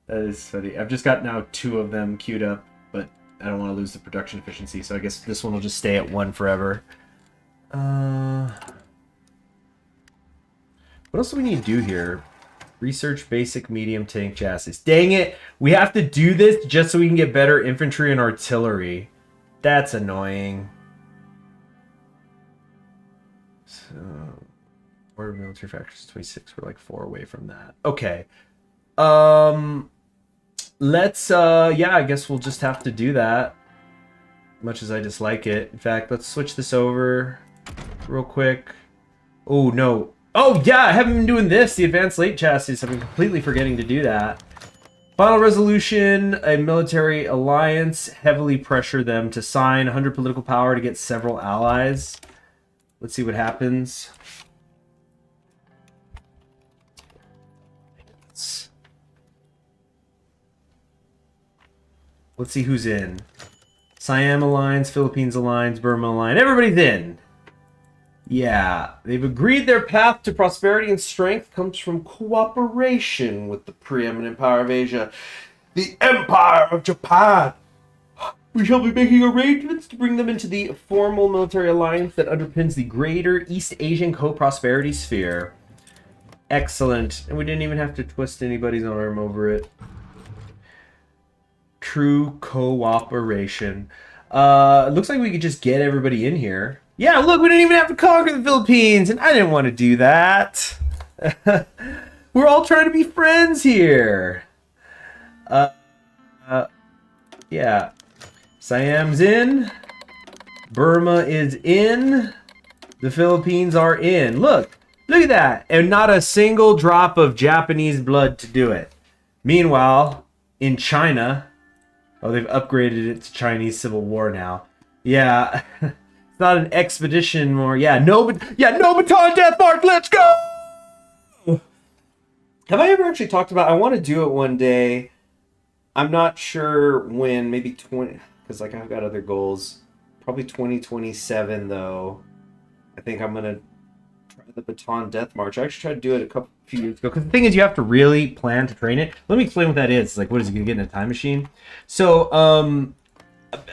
is funny. I've just got now 2 of them queued up, but I don't want to lose the production efficiency, so I guess this one will just stay at 1 forever. What else do we need to do here? Research basic medium tank chassis. Dang it! We have to do this just so we can get better infantry and artillery. That's annoying. So, order military factors 26. We're like 4 away from that. Okay. Let's yeah, I guess we'll just have to do that. Much as I dislike it. In fact, let's switch this over real quick. Oh no. Oh yeah, I haven't been doing this. The advanced late chassis. I've been completely forgetting to do that. Final resolution, a military alliance. Heavily pressure them to sign 100 political power to get several allies. Let's see what happens. Let's see who's in. Siam Alliance, Philippines Alliance, Burma Alliance. Everybody's in. Yeah, they've agreed their path to prosperity and strength comes from cooperation with the preeminent power of Asia, the Empire of Japan. We shall be making arrangements to bring them into the formal military alliance that underpins the greater East Asian co-prosperity sphere. Excellent. And we didn't even have to twist anybody's arm over it. True cooperation. It looks like we could just get everybody in here. Yeah, look, we didn't even have to conquer the Philippines, and I didn't want to do that. We're all trying to be friends here. Yeah. Siam's in. Burma is in. The Philippines are in. Look at that. And not a single drop of Japanese blood to do it. Meanwhile, in China, oh, they've upgraded it to Chinese Civil War now. Yeah, it's not an expedition more. Yeah, no baton death march. Let's go. Have I ever actually talked about? I want to do it one day. I'm not sure when. Maybe 20. Because like I've got other goals. Probably 2027 though. I think I'm gonna try the Baton Death March. I actually tried to do it a few years ago. Because the thing is, you have to really plan to train it. Let me explain what that is. Like, what is it gonna get in a time machine? So,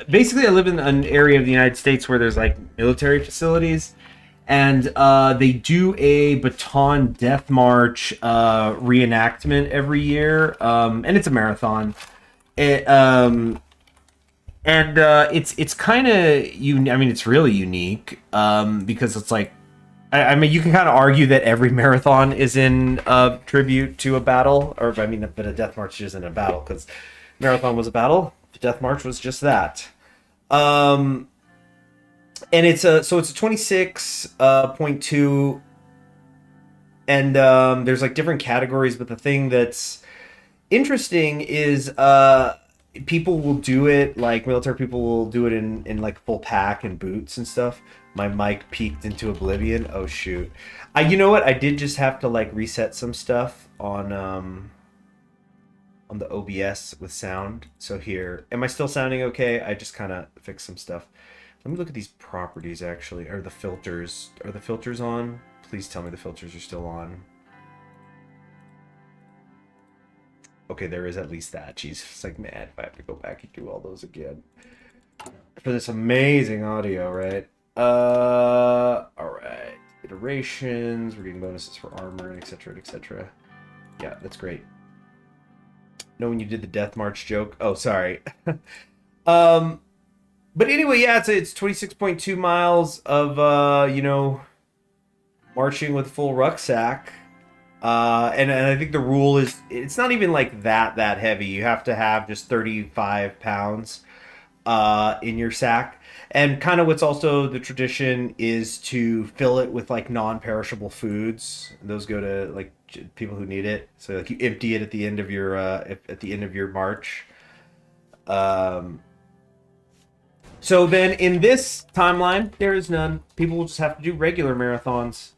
basically, I live in an area of the United States where there's like military facilities, and they do a Baton Death March reenactment every year, and it's a marathon. It, and it's kind of I mean, it's really unique because it's like, I mean, you can kind of argue that every marathon is in tribute to a battle, or I mean, but a death march isn't a battle because marathon was a battle. The death march was just that. And it's a 26.2, and there's like different categories, but the thing that's interesting is people will do it, like military people will do it in like full pack and boots and stuff. My mic peaked into oblivion. Oh shoot. You know what? I did just have to like reset some stuff on the OBS with sound. So here, am I still sounding okay? I just kind of fixed some stuff. Let me look at these properties actually. Are the filters on? Please tell me the filters are still on. Okay, there is at least that. Jeez, it's like, man, if I have to go back and do all those again for this amazing audio, right? All right. Iterations. We're getting bonuses for armor, etc., etc. Yeah, that's great. Know when you did the death march joke? Oh, sorry. But anyway, yeah, it's 26.2 miles of marching with full rucksack. And I think the rule is it's not even like that heavy. You have to have just 35 pounds in your sack. And kind of what's also the tradition is to fill it with like non-perishable foods. Those go to like people who need it. So like you empty it at the end of your march. So then in this timeline, there is none. People will just have to do regular marathons.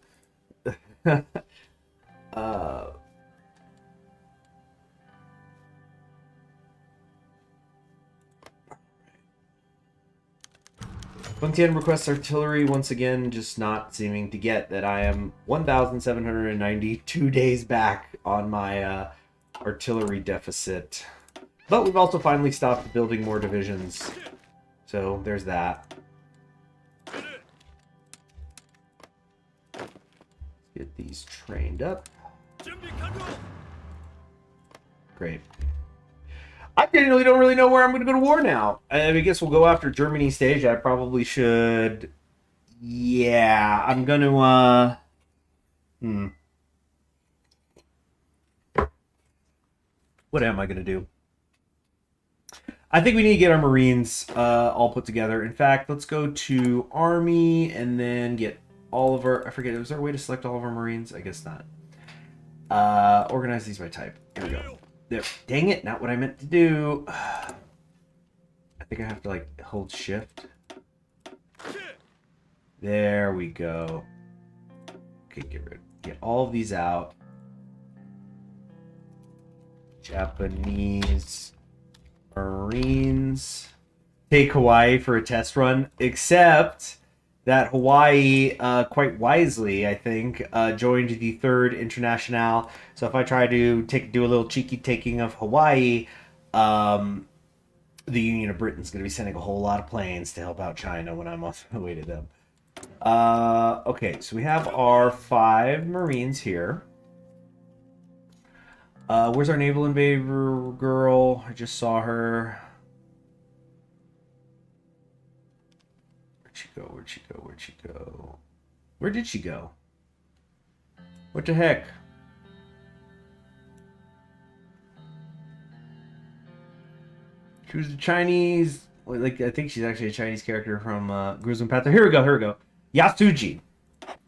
110 requests artillery, once again, just not seeming to get that I am 1,792 days back on my artillery deficit. But we've also finally stopped building more divisions. So there's that. Let's get these trained up. Great. I genuinely don't really know where I'm going to go to war now. I guess we'll go after Germany stage. I probably should. Yeah, I'm going to. What am I going to do? I think we need to get our Marines all put together. In fact, let's go to Army and then get all of our. I forget. Was there a way to select all of our Marines? I guess not. Organize these by type. Here we go. There. Dang it, not what I meant to do. I think I have to like hold shift. There we go. Okay, get all of these out. Japanese Marines. Take Hawaii for a test run, except that Hawaii, quite wisely, I think, joined the Third Internationale. So if I try to do a little cheeky taking of Hawaii, the Union of Britain's going to be sending a whole lot of planes to help out China when I'm on my way to them. Okay, so we have our 5 Marines here. Where's our naval invader girl? I just saw her. Where'd she go? Where did she go? What the heck? She was a Chinese, like, I think she's actually a Chinese character from Gruesome Panther. Here we go. Yasuji.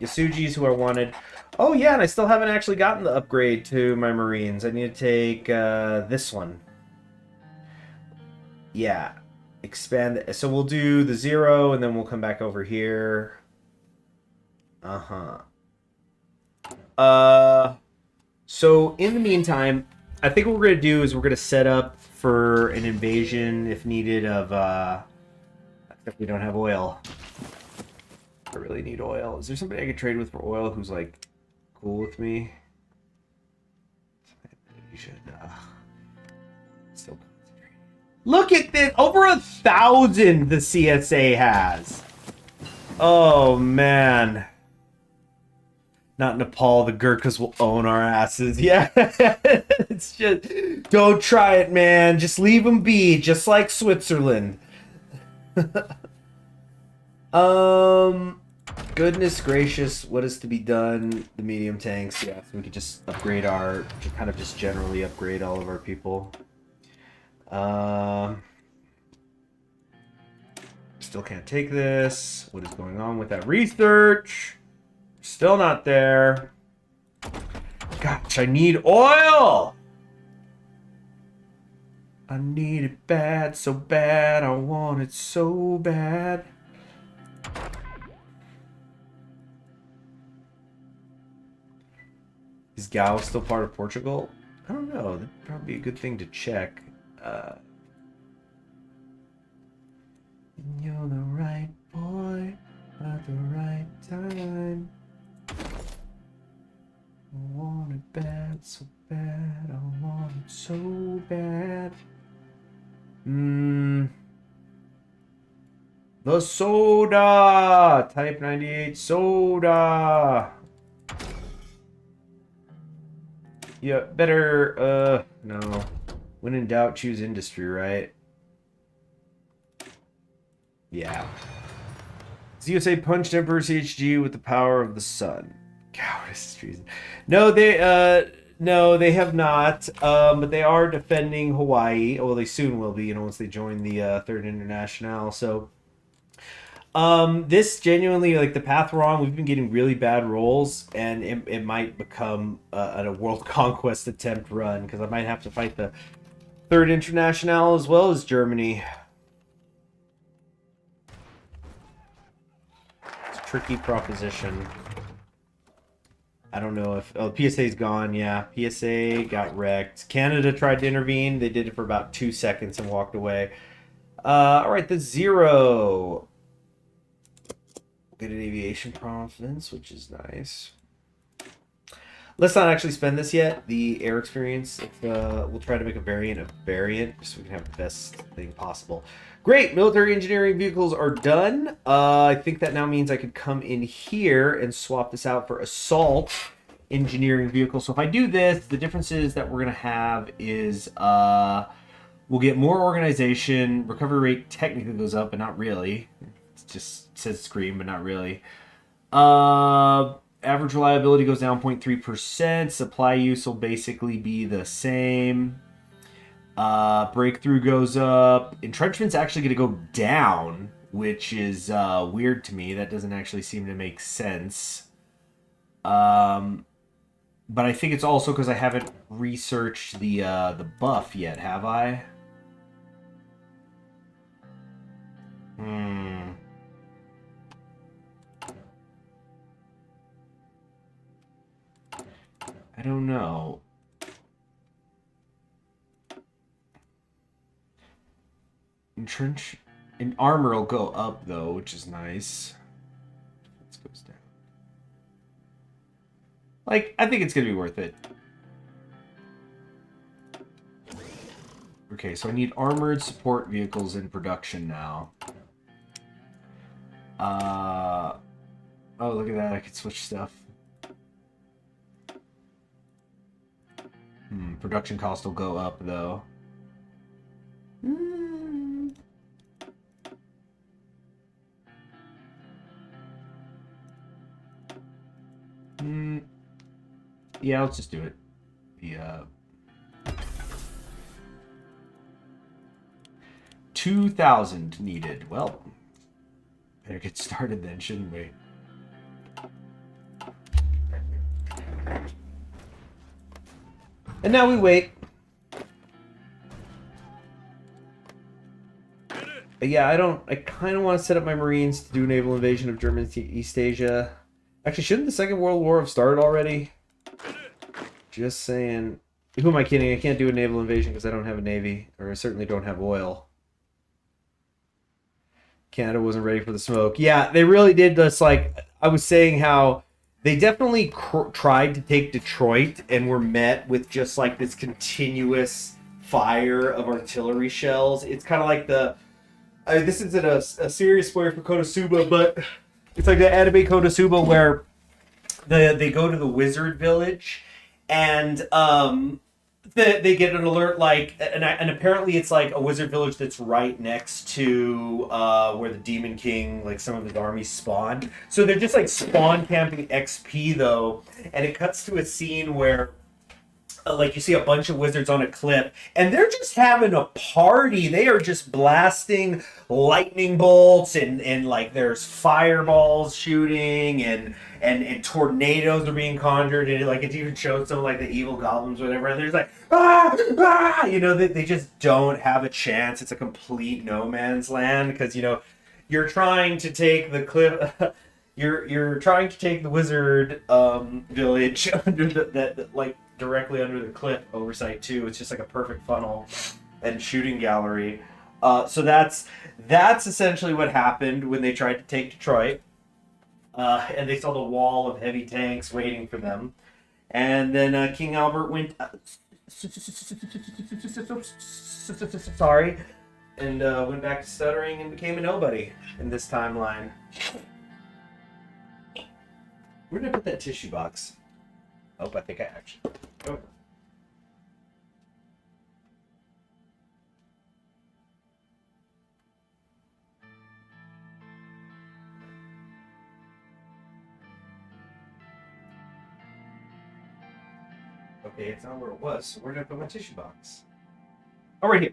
Yasuji is who I wanted. Oh yeah, and I still haven't actually gotten the upgrade to my Marines. I need to take this one. Yeah. Expand it. So we'll do the 0 and then we'll come back over here. So in the meantime, I think what we're going to do is we're going to set up for an invasion if needed of if we don't have oil. I really need oil. Is there somebody I could trade with for oil who's like cool with me? You should still. Look at this! Over 1,000 the CSA has! Oh, man. Not Nepal, the Gurkhas will own our asses. Yeah, it's just, don't try it, man. Just leave them be, just like Switzerland. Goodness gracious, what is to be done? The medium tanks, yeah, so we could just upgrade kind of just generally upgrade all of our people. Still can't take this. What is going on with that research? Still not there. Gosh, I need oil! I need it bad, so bad. I want it so bad. Is Gao still part of Portugal? I don't know. That'd probably be a good thing to check. You're the right boy at the right time. I want it bad, so bad. I want it so bad. The soda! Type 98 soda! Yeah, better, no. When in doubt, choose industry, right? Yeah. USA punched Emperor CHG with the power of the sun. Cowardice treason. No, they have not. But they are defending Hawaii. Well, they soon will be, once they join the Third International. So, this genuinely, like, the path we're on, we've been getting really bad rolls, and it might become a world conquest attempt run, because I might have to fight the Third International as well as Germany. It's a tricky proposition. I don't know if... Oh, PSA's gone, yeah. PSA got wrecked. Canada tried to intervene. They did it for about 2 seconds and walked away. Alright, the Zero. Get an aviation province, which is nice. Let's not actually spend this yet. The air experience. We'll try to make a variant of variant, so we can have the best thing possible. Great! Military engineering vehicles are done. I think that now means I could come in here and swap this out for assault engineering vehicles. So if I do this, the differences that we're going to have is we'll get more organization. Recovery rate technically goes up, but not really. It just says scream, but not really. Average reliability goes down 0.3%. Supply use will basically be the same. Breakthrough goes up. Entrenchment's actually going to go down, which is weird to me. That doesn't actually seem to make sense. But I think it's also because I haven't researched the buff yet, have I? I don't know. Entrench and armor will go up though, which is nice. This goes down. Like, I think it's gonna be worth it. Okay, so I need armored support vehicles in production now. Oh, look at that! I can switch stuff. Production cost will go up though. Yeah, let's just do it. The 2,000 needed. Well, better get started then, shouldn't we? And now we wait. But yeah, I kind of want to set up my Marines to do a naval invasion of German East Asia. Actually, shouldn't the Second World War have started already? Just saying. Who am I kidding? I can't do a naval invasion because I don't have a navy. Or I certainly don't have oil. Canada wasn't ready for the smoke. Yeah, they really did this, like, I was saying how they definitely tried to take Detroit and were met with just, like, this continuous fire of artillery shells. It's kind of like the... this isn't a serious spoiler for Konosuba, but it's like the anime Konosuba where they go to the wizard village, and they get an alert like, and apparently it's like a wizard village that's right next to where the Demon King, like some of his armies spawn. So they're just like spawn camping XP though, and it cuts to a scene where like you see a bunch of wizards on a cliff and they're just having a party. They are just blasting lightning bolts and like there's fireballs shooting and tornadoes are being conjured, and it even shows some like the evil goblins or whatever, and there's like you know, they just don't have a chance. It's a complete no man's land because, you know, you're trying to take the cliff you're trying to take the wizard village under that like directly under the cliff oversight too. It's just like a perfect funnel and shooting gallery. So that's essentially what happened when they tried to take Detroit. And they saw the wall of heavy tanks waiting for them. And then King Albert went sorry, and went back to stuttering and became a nobody in this timeline. Where did I put that tissue box? Oh, I think I actually... Oh. Okay, it's not where it was. So where did I put my tissue box? Oh, right here.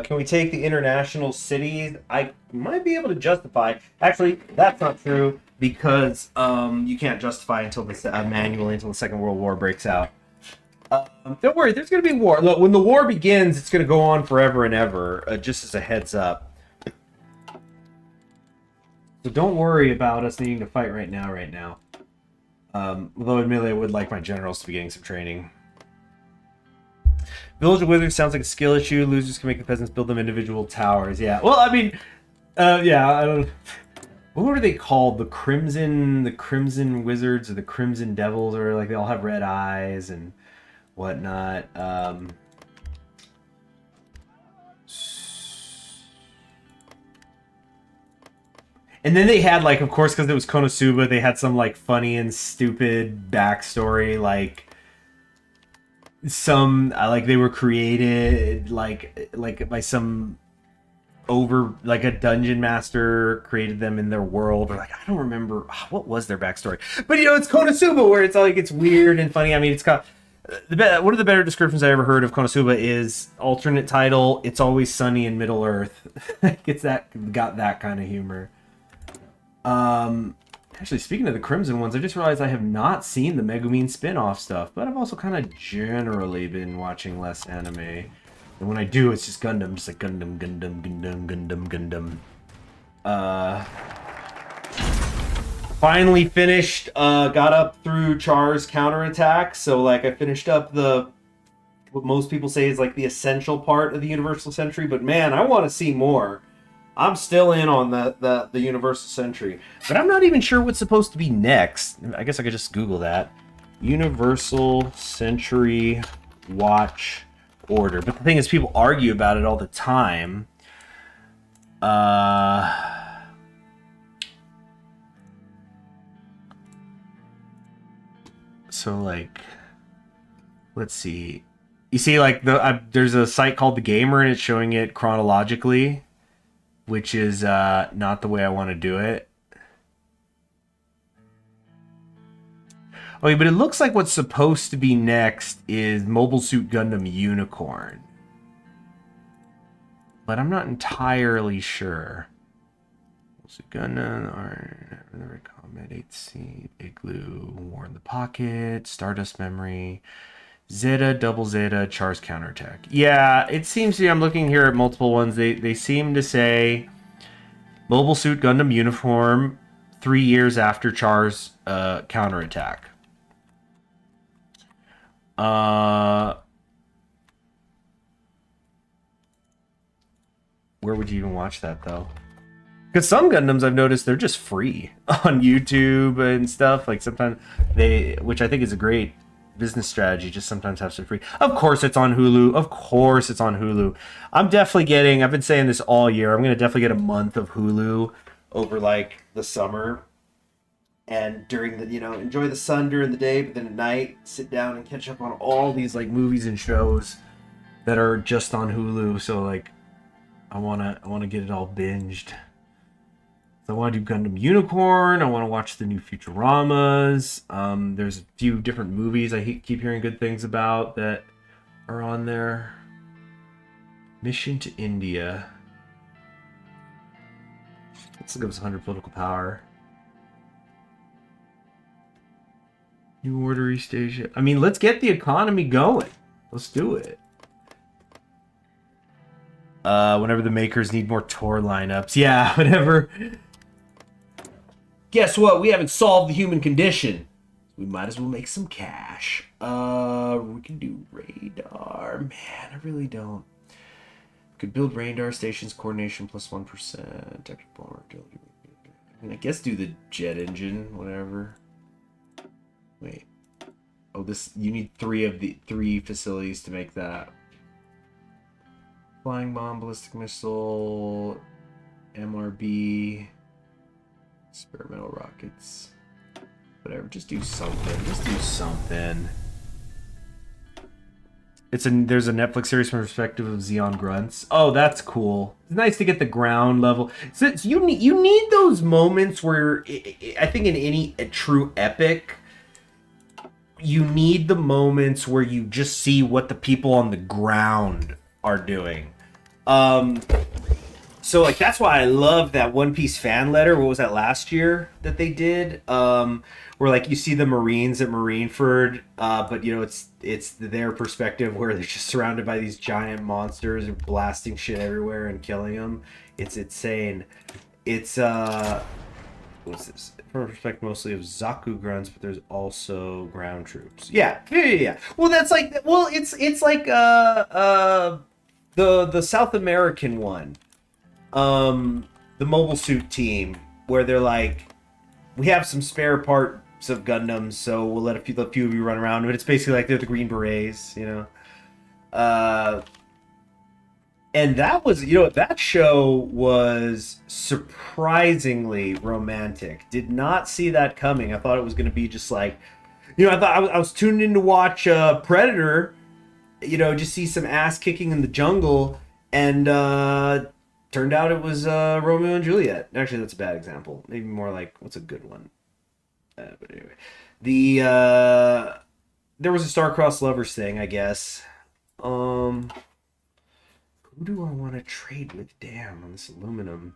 Can we take the international cities? I might be able to justify. Actually, that's not true because you can't justify until manually until the Second World War breaks out. Don't worry, there's going to be war. Look, when the war begins, it's going to go on forever and ever. Just as a heads up. So don't worry about us needing to fight right now. Although admittedly, I would like my generals to be getting some training. Village of Wizards sounds like a skill issue. Losers can make the peasants build them individual towers. Yeah. Well, I mean, yeah. I don't. What are they called? The Crimson Wizards or the Crimson Devils, or like they all have red eyes and whatnot. And then they had, like, of course, because it was Konosuba, they had some like funny and stupid backstory, like. Some like they were created like by some like a dungeon master created them in their world, or like I don't remember what was their backstory, but you know, it's Konosuba where it's like it's weird and funny. I mean, it's got one of the better descriptions I ever heard of Konosuba is alternate title, It's Always Sunny in Middle Earth. It's got that kind of humor. Actually, speaking of the Crimson ones, I just realized I have not seen the Megumin spin-off stuff, but I've also kind of generally been watching less anime. And when I do, it's just Gundam, just like Gundam. Finally finished, got up through Char's counterattack, so like I finished up what most people say is like the essential part of the Universal Century, but man, I want to see more. I'm still in on the Universal Century, but I'm not even sure what's supposed to be next. I guess I could just Google that. Universal Century Watch Order. But the thing is, people argue about it all the time. So like, let's see. You see, like there's a site called The Gamer, and it's showing it chronologically, which is not the way I want to do it. Okay, but it looks like what's supposed to be next is Mobile Suit Gundam Unicorn. But I'm not entirely sure. Mobile Suit Gundam, Combat 8C, Igloo, War in the Pocket, Stardust Memory, Zeta, Double Zeta, Char's Counterattack. Yeah, it seems to be, I'm looking here at multiple ones. They seem to say Mobile Suit Gundam Uniform 3 years after Char's Counterattack. Where would you even watch that, though? Because some Gundams I've noticed, they're just free on YouTube and stuff. Like sometimes which I think is a great business strategy, just sometimes have some free. Of course it's on Hulu. Of course it's on Hulu. I'm definitely getting, I've been saying this all year, I'm going to definitely get a month of Hulu over like the summer. And during the, enjoy the sun during the day, but then at night, sit down and catch up on all these like movies and shows that are just on Hulu. So like, I wanna get it all binged. So I want to do Gundam Unicorn. I want to watch the new Futuramas. There's a few different movies I keep hearing good things about that are on there. Mission to India. Let's look up 100 Political Power. New Order East Asia. I mean, let's get the economy going. Let's do it. Whenever the makers need more tour lineups. Yeah, whenever. Guess what? We haven't solved the human condition. We might as well make some cash. We can do radar. Man, I really don't. We could build radar stations, coordination plus 1%. Technical. I mean, I guess do the jet engine, whatever. Wait. Oh, you need 3 of the 3 facilities to make that. Flying bomb, ballistic missile, MRB, experimental rockets. Whatever, just do something. Just do something. There's a Netflix series from the perspective of Xeon Grunts. Oh, that's cool. It's nice to get the ground level. So you need those moments where I think in any true epic, you need the moments where you just see what the people on the ground are doing. So like that's why I love that One Piece fan letter. What was that last year that they did? Where like you see the Marines at Marineford, but it's their perspective where they're just surrounded by these giant monsters and blasting shit everywhere and killing them. It's insane. It's what's this? From a perspective mostly of Zaku grunts, but there's also ground troops. Yeah. Well, that's like, it's like the South American one, the Mobile Suit Team, where they're like, we have some spare parts of Gundams, so we'll let a few of you run around. But it's basically like they're the Green Berets, And that was, that show was surprisingly romantic. Did not see that coming. I thought it was going to be just like, I thought I was tuned in to watch Predator, just see some ass kicking in the jungle, and turned out it was Romeo and Juliet. Actually, that's a bad example. Maybe more like, what's a good one? But anyway, there was a star-crossed lovers thing, I guess. Who do I want to trade with? Damn, on this aluminum.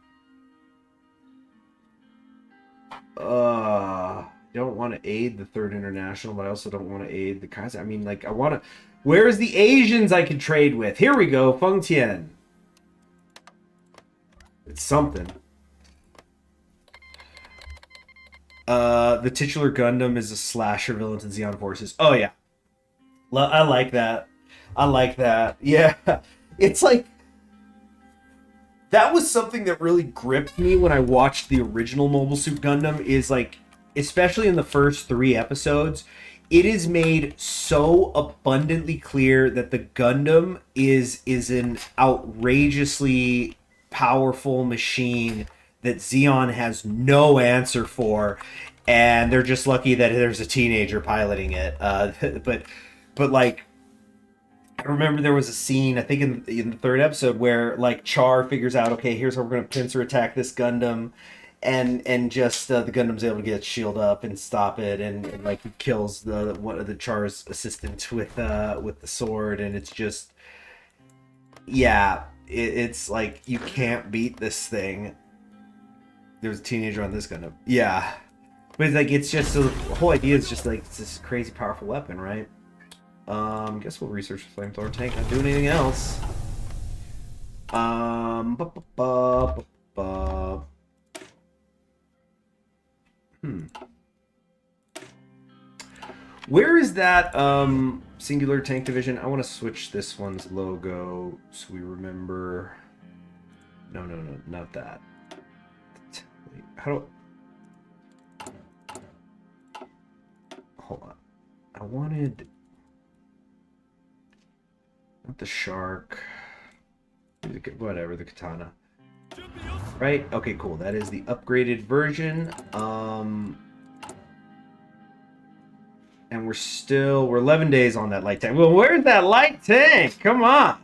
Don't want to aid the Third International, but I also don't want to aid the Kaiser. I mean, like, I want to... Where's the Asians I can trade with? Here we go, Feng Tian. It's something. The titular Gundam is a slasher villain to Xeon Forces. Oh, yeah. I like that. I like that. Yeah. It's like, that was something that really gripped me when I watched the original Mobile Suit Gundam, is like, especially in the first 3 episodes, it is made so abundantly clear that the Gundam is an outrageously powerful machine that Xeon has no answer for, and they're just lucky that there's a teenager piloting it. But like, I remember there was a scene, I think in the 3rd episode, where like Char figures out, okay, here's how we're going to pincer attack this Gundam, and just the Gundam's able to get its shield up and stop it, and like he kills one of the Char's assistants with the sword, and it's just, yeah, it's like, you can't beat this thing. There's a teenager on this Gundam, yeah, but it's like, it's just, so the whole idea is just like, it's this crazy powerful weapon, right? Guess we'll research the flamethrower tank, not do anything else. Where is that singular tank division? I want to switch this one's logo so we remember. No, not that. How do... Hold on. I wanted not the shark. Whatever, the katana. Right? Okay, cool. That is the upgraded version. And we're 11 days on that light tank. Well, where's that light tank? Come on.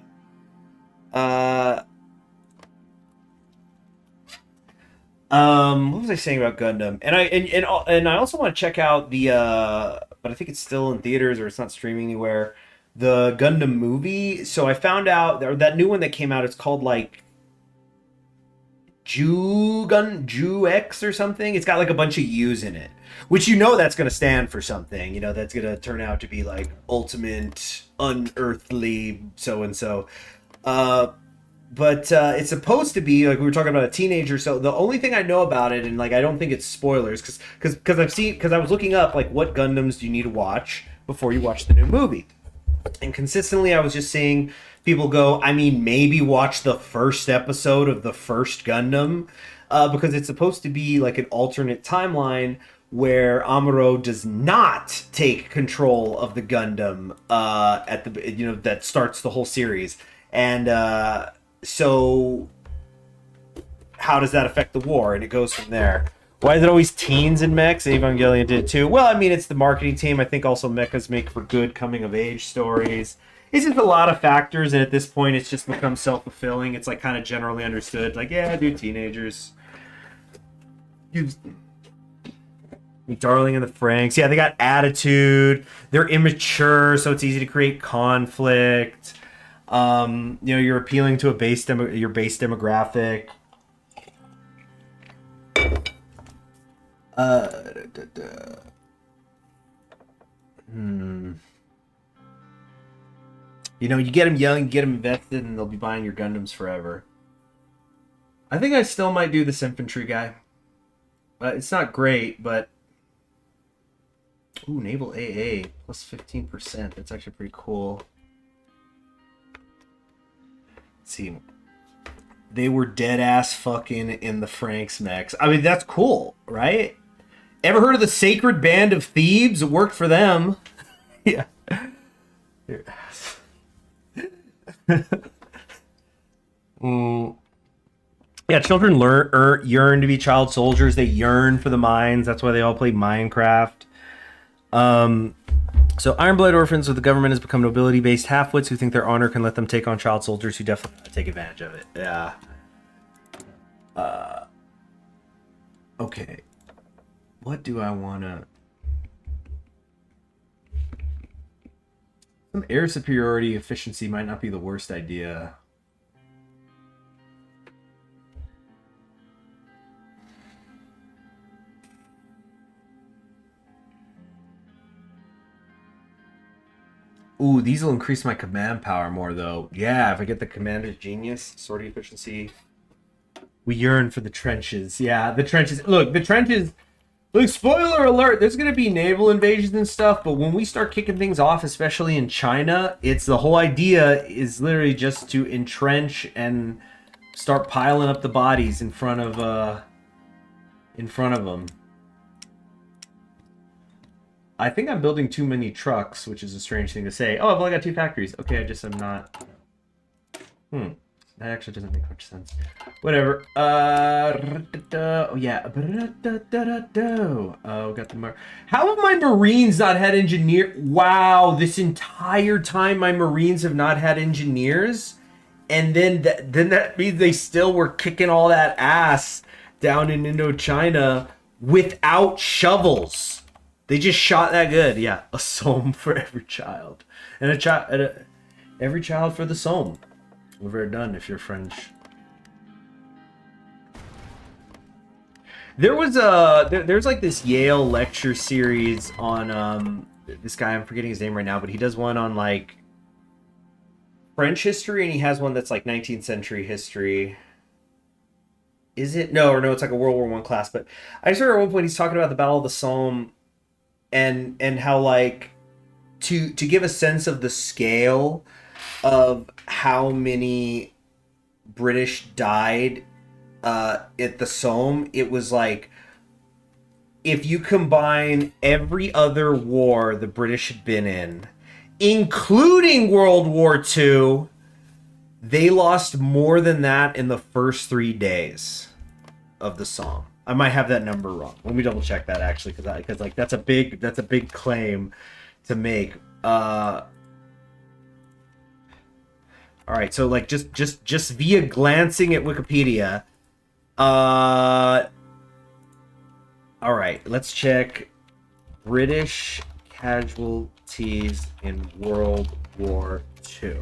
What was I saying about Gundam? And I also want to check out the but I think it's still in theaters or it's not streaming anywhere. The Gundam movie. So I found out that new one that came out. It's called like Ju X or something. It's got like a bunch of U's in it, which that's going to stand for something. That's going to turn out to be like ultimate unearthly so and so. But it's supposed to be like we were talking about a teenager. So the only thing I know about it, and like I don't think it's spoilers, because I was looking up like what Gundams do you need to watch before you watch the new movie, and consistently I was just seeing people go, I mean, maybe watch the first episode of the first Gundam, because it's supposed to be like an alternate timeline where Amuro does not take control of the Gundam at the that starts the whole series, and so how does that affect the war? And it goes from there. Why is it always teens and mechs? Evangelion did too. Well, I mean, it's the marketing team. I think also mechas make for good coming of age stories. It's just a lot of factors, and at this point, it's just become self-fulfilling. It's like kind of generally understood. Like, yeah, dude, teenagers. Darling and the Franks. Yeah, they got attitude. They're immature, so it's easy to create conflict. You're appealing to your base demographic. You get them young, you get them invested, and they'll be buying your Gundams forever. I think I still might do this infantry guy. It's not great, but... Ooh, Naval AA, plus 15%. That's actually pretty cool. Let's see. They were dead-ass fucking in the Franks mechs. I mean, that's cool, right? Ever heard of the Sacred Band of Thebes? It worked for them. Yeah. Yeah, children yearn to be child soldiers. They yearn for the mines. That's why they all play Minecraft. So Ironblood orphans with the government has become nobility-based half-wits who think their honor can let them take on child soldiers who definitely take advantage of it. Yeah. Okay. What do I want to... Some air superiority efficiency might not be the worst idea. Ooh, these will increase my command power more, though. Yeah, if I get the Commander's Genius, sortie efficiency. We yearn for the trenches. Yeah, the trenches. Look, the trenches... Look, spoiler alert, there's going to be naval invasions and stuff, but when we start kicking things off, especially in China, it's the whole idea is literally just to entrench and start piling up the bodies in front of them. I think I'm building too many trucks, which is a strange thing to say. Oh, I've only got 2 factories. Okay, I just am not... That actually doesn't make much sense. Whatever. Oh, yeah. Oh, got the... How have my Marines not had engineer... Wow, this entire time my Marines have not had engineers? And then that means they still were kicking all that ass down in Indochina without shovels. They just shot that good. Yeah, a Somme for every child. And every child for the Somme. We're very done if you're French. There was there's like this Yale lecture series on this guy, I'm forgetting his name right now, but he does one on like French history, and he has one that's like 19th century history. Is it? No, it's like a World War I class. But I just remember at one point he's talking about the Battle of the Somme and how like to give a sense of the scale of how many British died at the Somme, it was like if you combine every other war the British had been in, including World War II, they lost more than that in the first 3 days of the Somme. I might have that number wrong. Let me double check that actually, because like that's a big claim to make. All right, so like just via glancing at Wikipedia. All right, let's check British casualties in World War II.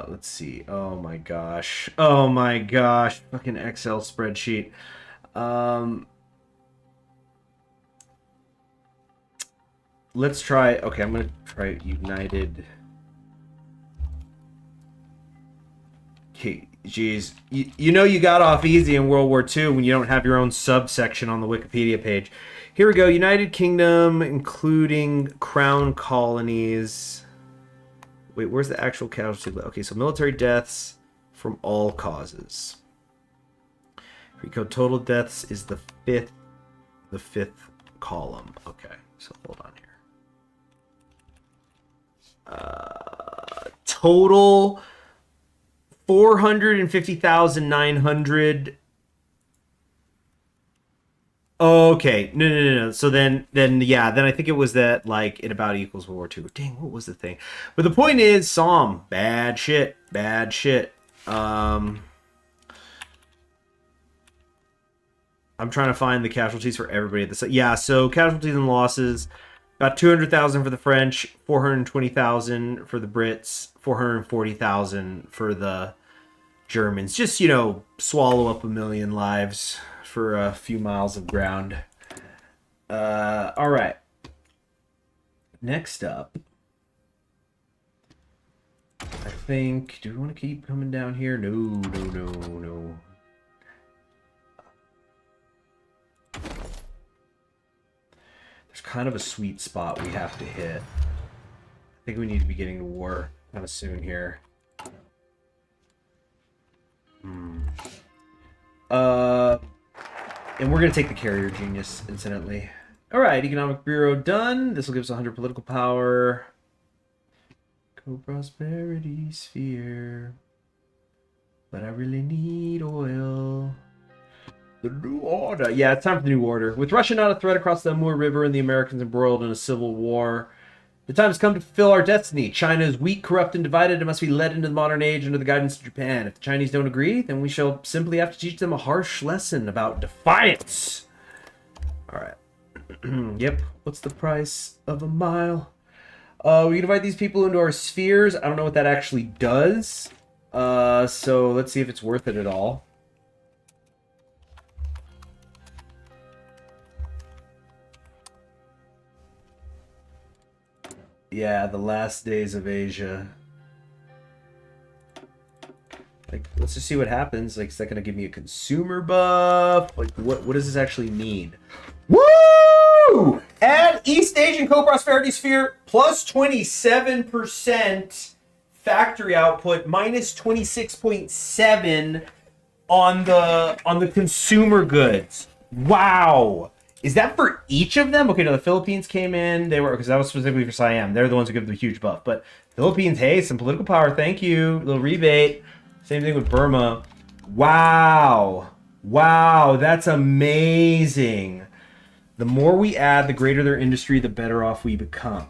Let's see. Oh my gosh. Fucking Excel spreadsheet. Let's try. Okay, I'm gonna try United. Okay, geez. You know you got off easy in World War II when you don't have your own subsection on the Wikipedia page. Here we go. United Kingdom, including Crown colonies. Wait, where's the actual casualty? Okay, so military deaths from all causes. Here we go. Total deaths is the fifth column. Okay, so hold on here. Total 450,900. Okay, no. So then I think it was that like it about equals World War II. Dang, what was the thing? But the point is, Somme, bad shit. I'm trying to find the casualties for everybody at this. Yeah, so casualties and losses, about 200,000 for the French, 420,000 for the Brits, 440,000 for the Germans. Just, you know, swallow up 1 million lives for a few miles of ground. All right. Next up, I think, do we want to keep coming down here? No. There's kind of a sweet spot we have to hit. I think we need to be getting to war kind of soon here. And we're going to take the carrier genius, incidentally. All right, economic bureau done. This will give us 100 political power. Co-prosperity sphere. But I really need oil. The new order. Yeah, it's time for the new order. With Russia not a threat across the Amur River and the Americans embroiled in a civil war, the time has come to fulfill our destiny. China is weak, corrupt, and divided and must be led into the modern age under the guidance of Japan. If the Chinese don't agree, then we shall simply have to teach them a harsh lesson about defiance. All right. Yep. What's the price of a mile? We can divide these people into our spheres. I don't know what that actually does. So let's see if it's worth it at all. Yeah, the last days of Asia. Like, let's just see what happens. Like, is that gonna give me a consumer buff? Like, what does this actually mean? Woo! Add East Asian Co-Prosperity Sphere plus 27% factory output, minus 26.7 on the consumer goods. Wow. Is that for each of them? Okay, no, the Philippines came in. They were, because that was specifically for Siam. They're the ones who give the huge buff. But Philippines, hey, some political power. Thank you. A little rebate. Same thing with Burma. Wow. Wow, that's amazing. The more we add, the greater their industry, the better off we become.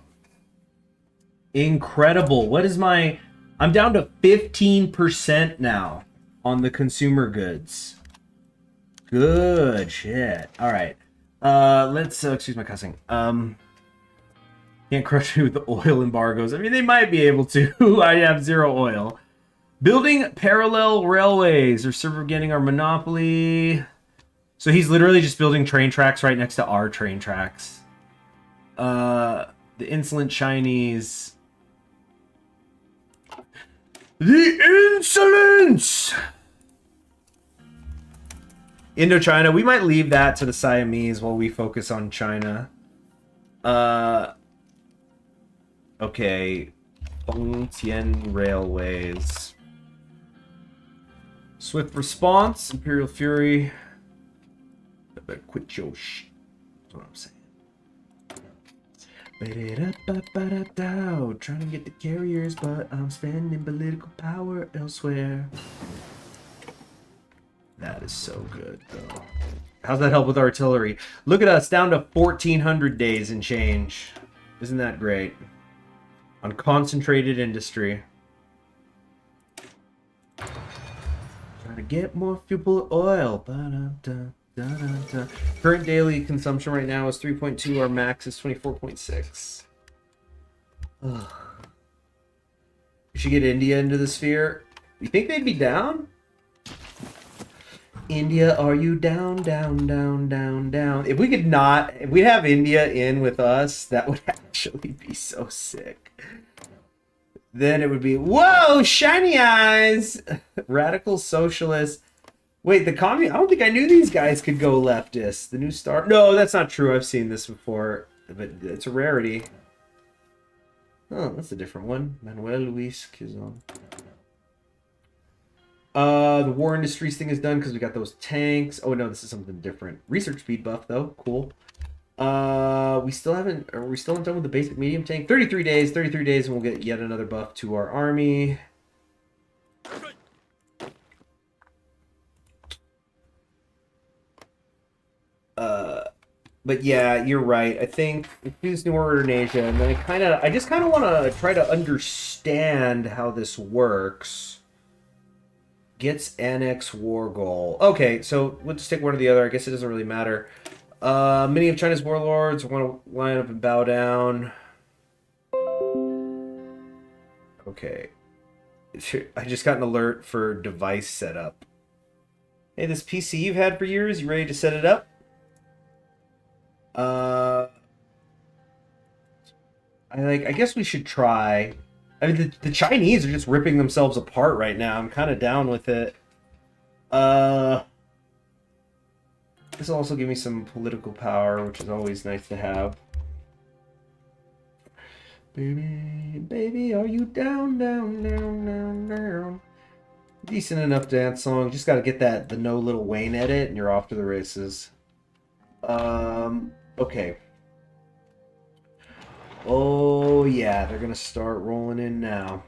Incredible. What is my... I'm down to 15% now on the consumer goods. Good shit. All right. Let's excuse my cussing. Can't crush me with the oil embargoes. I mean, they might be able to. I have 0 oil. Building parallel railways or circumventing our monopoly. So he's literally just building train tracks right next to our train tracks. The insolent Chinese. The insolence! Indochina, we might leave that to the Siamese while we focus on China. Okay. Fengtian Railways. Swift response, Imperial Fury. I better quit your shit. That's what I'm saying. Trying to get the carriers, but I'm spending political power elsewhere. That is so good, though. How's that help with artillery? Look at us, down to 1,400 days and change. Isn't that great? On concentrated industry. Trying to get more fuel oil. Current daily consumption right now is 3.2. Our max is 24.6. We should get India into the sphere. You think they'd be down? India, are you down, down, down, down, down? If we could not, if we have India in with us, that would actually be so sick. Then it would be, whoa, shiny eyes! Radical socialist. Wait, the communist, I don't think I knew these guys could go leftist. The New Star, no, that's not true. I've seen this before, but it's a rarity. Oh, that's a different one. Manuel Luis Quizon. The war industries thing is done because we got those tanks. Oh no, this is something different. Research speed buff though, cool. We still haven't. Are we still not done with the basic medium tank? 33 days. 33 days, and we'll get yet another buff to our army. But yeah, you're right. I think we do this new order in Asia, and then I just kind of want to try to understand how this works. Gets annex war goal. Okay, so we'll just take one or the other. I guess it doesn't really matter. Many of China's warlords want to line up and bow down. Okay. I just got an alert for device setup. Hey, this PC you've had for years, you ready to set it up? I guess we should try. I mean, the Chinese are just ripping themselves apart right now. I'm kind of down with it. This will also give me some political power, which is always nice to have. Baby, baby, are you down, down, down, down, down? Decent enough dance song. Just got to get the No Little Wayne edit, and you're off to the races. Okay. Oh, yeah, they're going to start rolling in now.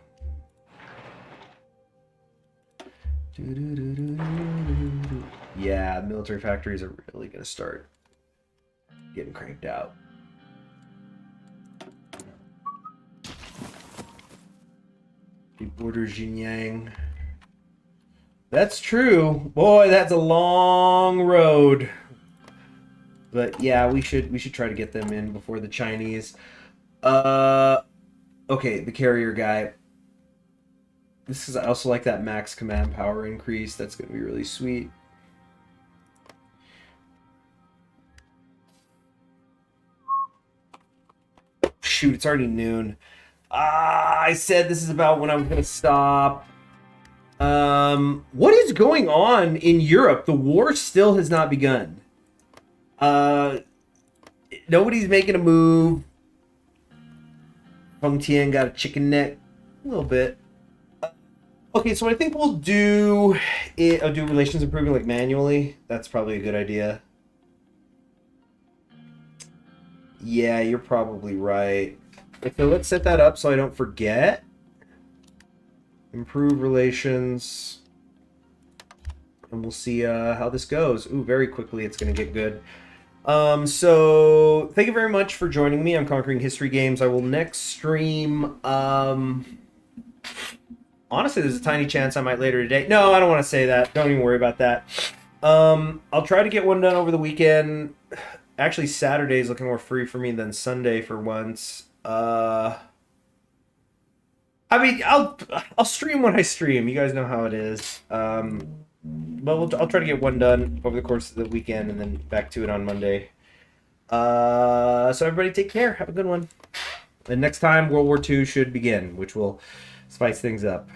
Yeah, military factories are really going to start getting cranked out. The border Xinjiang. That's true. Boy, that's a long road. But yeah, we should try to get them in before the Chinese. Okay, the carrier guy. This is, I also like that max command power increase. That's going to be really sweet. Shoot, it's already noon. I said this is about when I'm going to stop. What is going on in Europe? The war still has not begun. Nobody's making a move. Feng Tian got a chicken neck. A little bit. Okay, so I think we'll do it. I'll do relations improving like manually. That's probably a good idea. Yeah, you're probably right. Okay, let's set that up so I don't forget. Improve relations. And we'll see how this goes. Ooh, very quickly it's going to get good. So thank you very much for joining me. I'm Conquering History Games. I will next stream. Honestly, there's a tiny chance I might later today. No, I don't want to say that. Don't even worry about that. I'll try to get one done over the weekend. Actually, Saturday is looking more free for me than Sunday for once. I mean, I'll stream when I stream. You guys know how it is. But I'll try to get one done over the course of the weekend and then back to it on Monday. So everybody take care. Have a good one. And next time, World War II should begin, which will spice things up.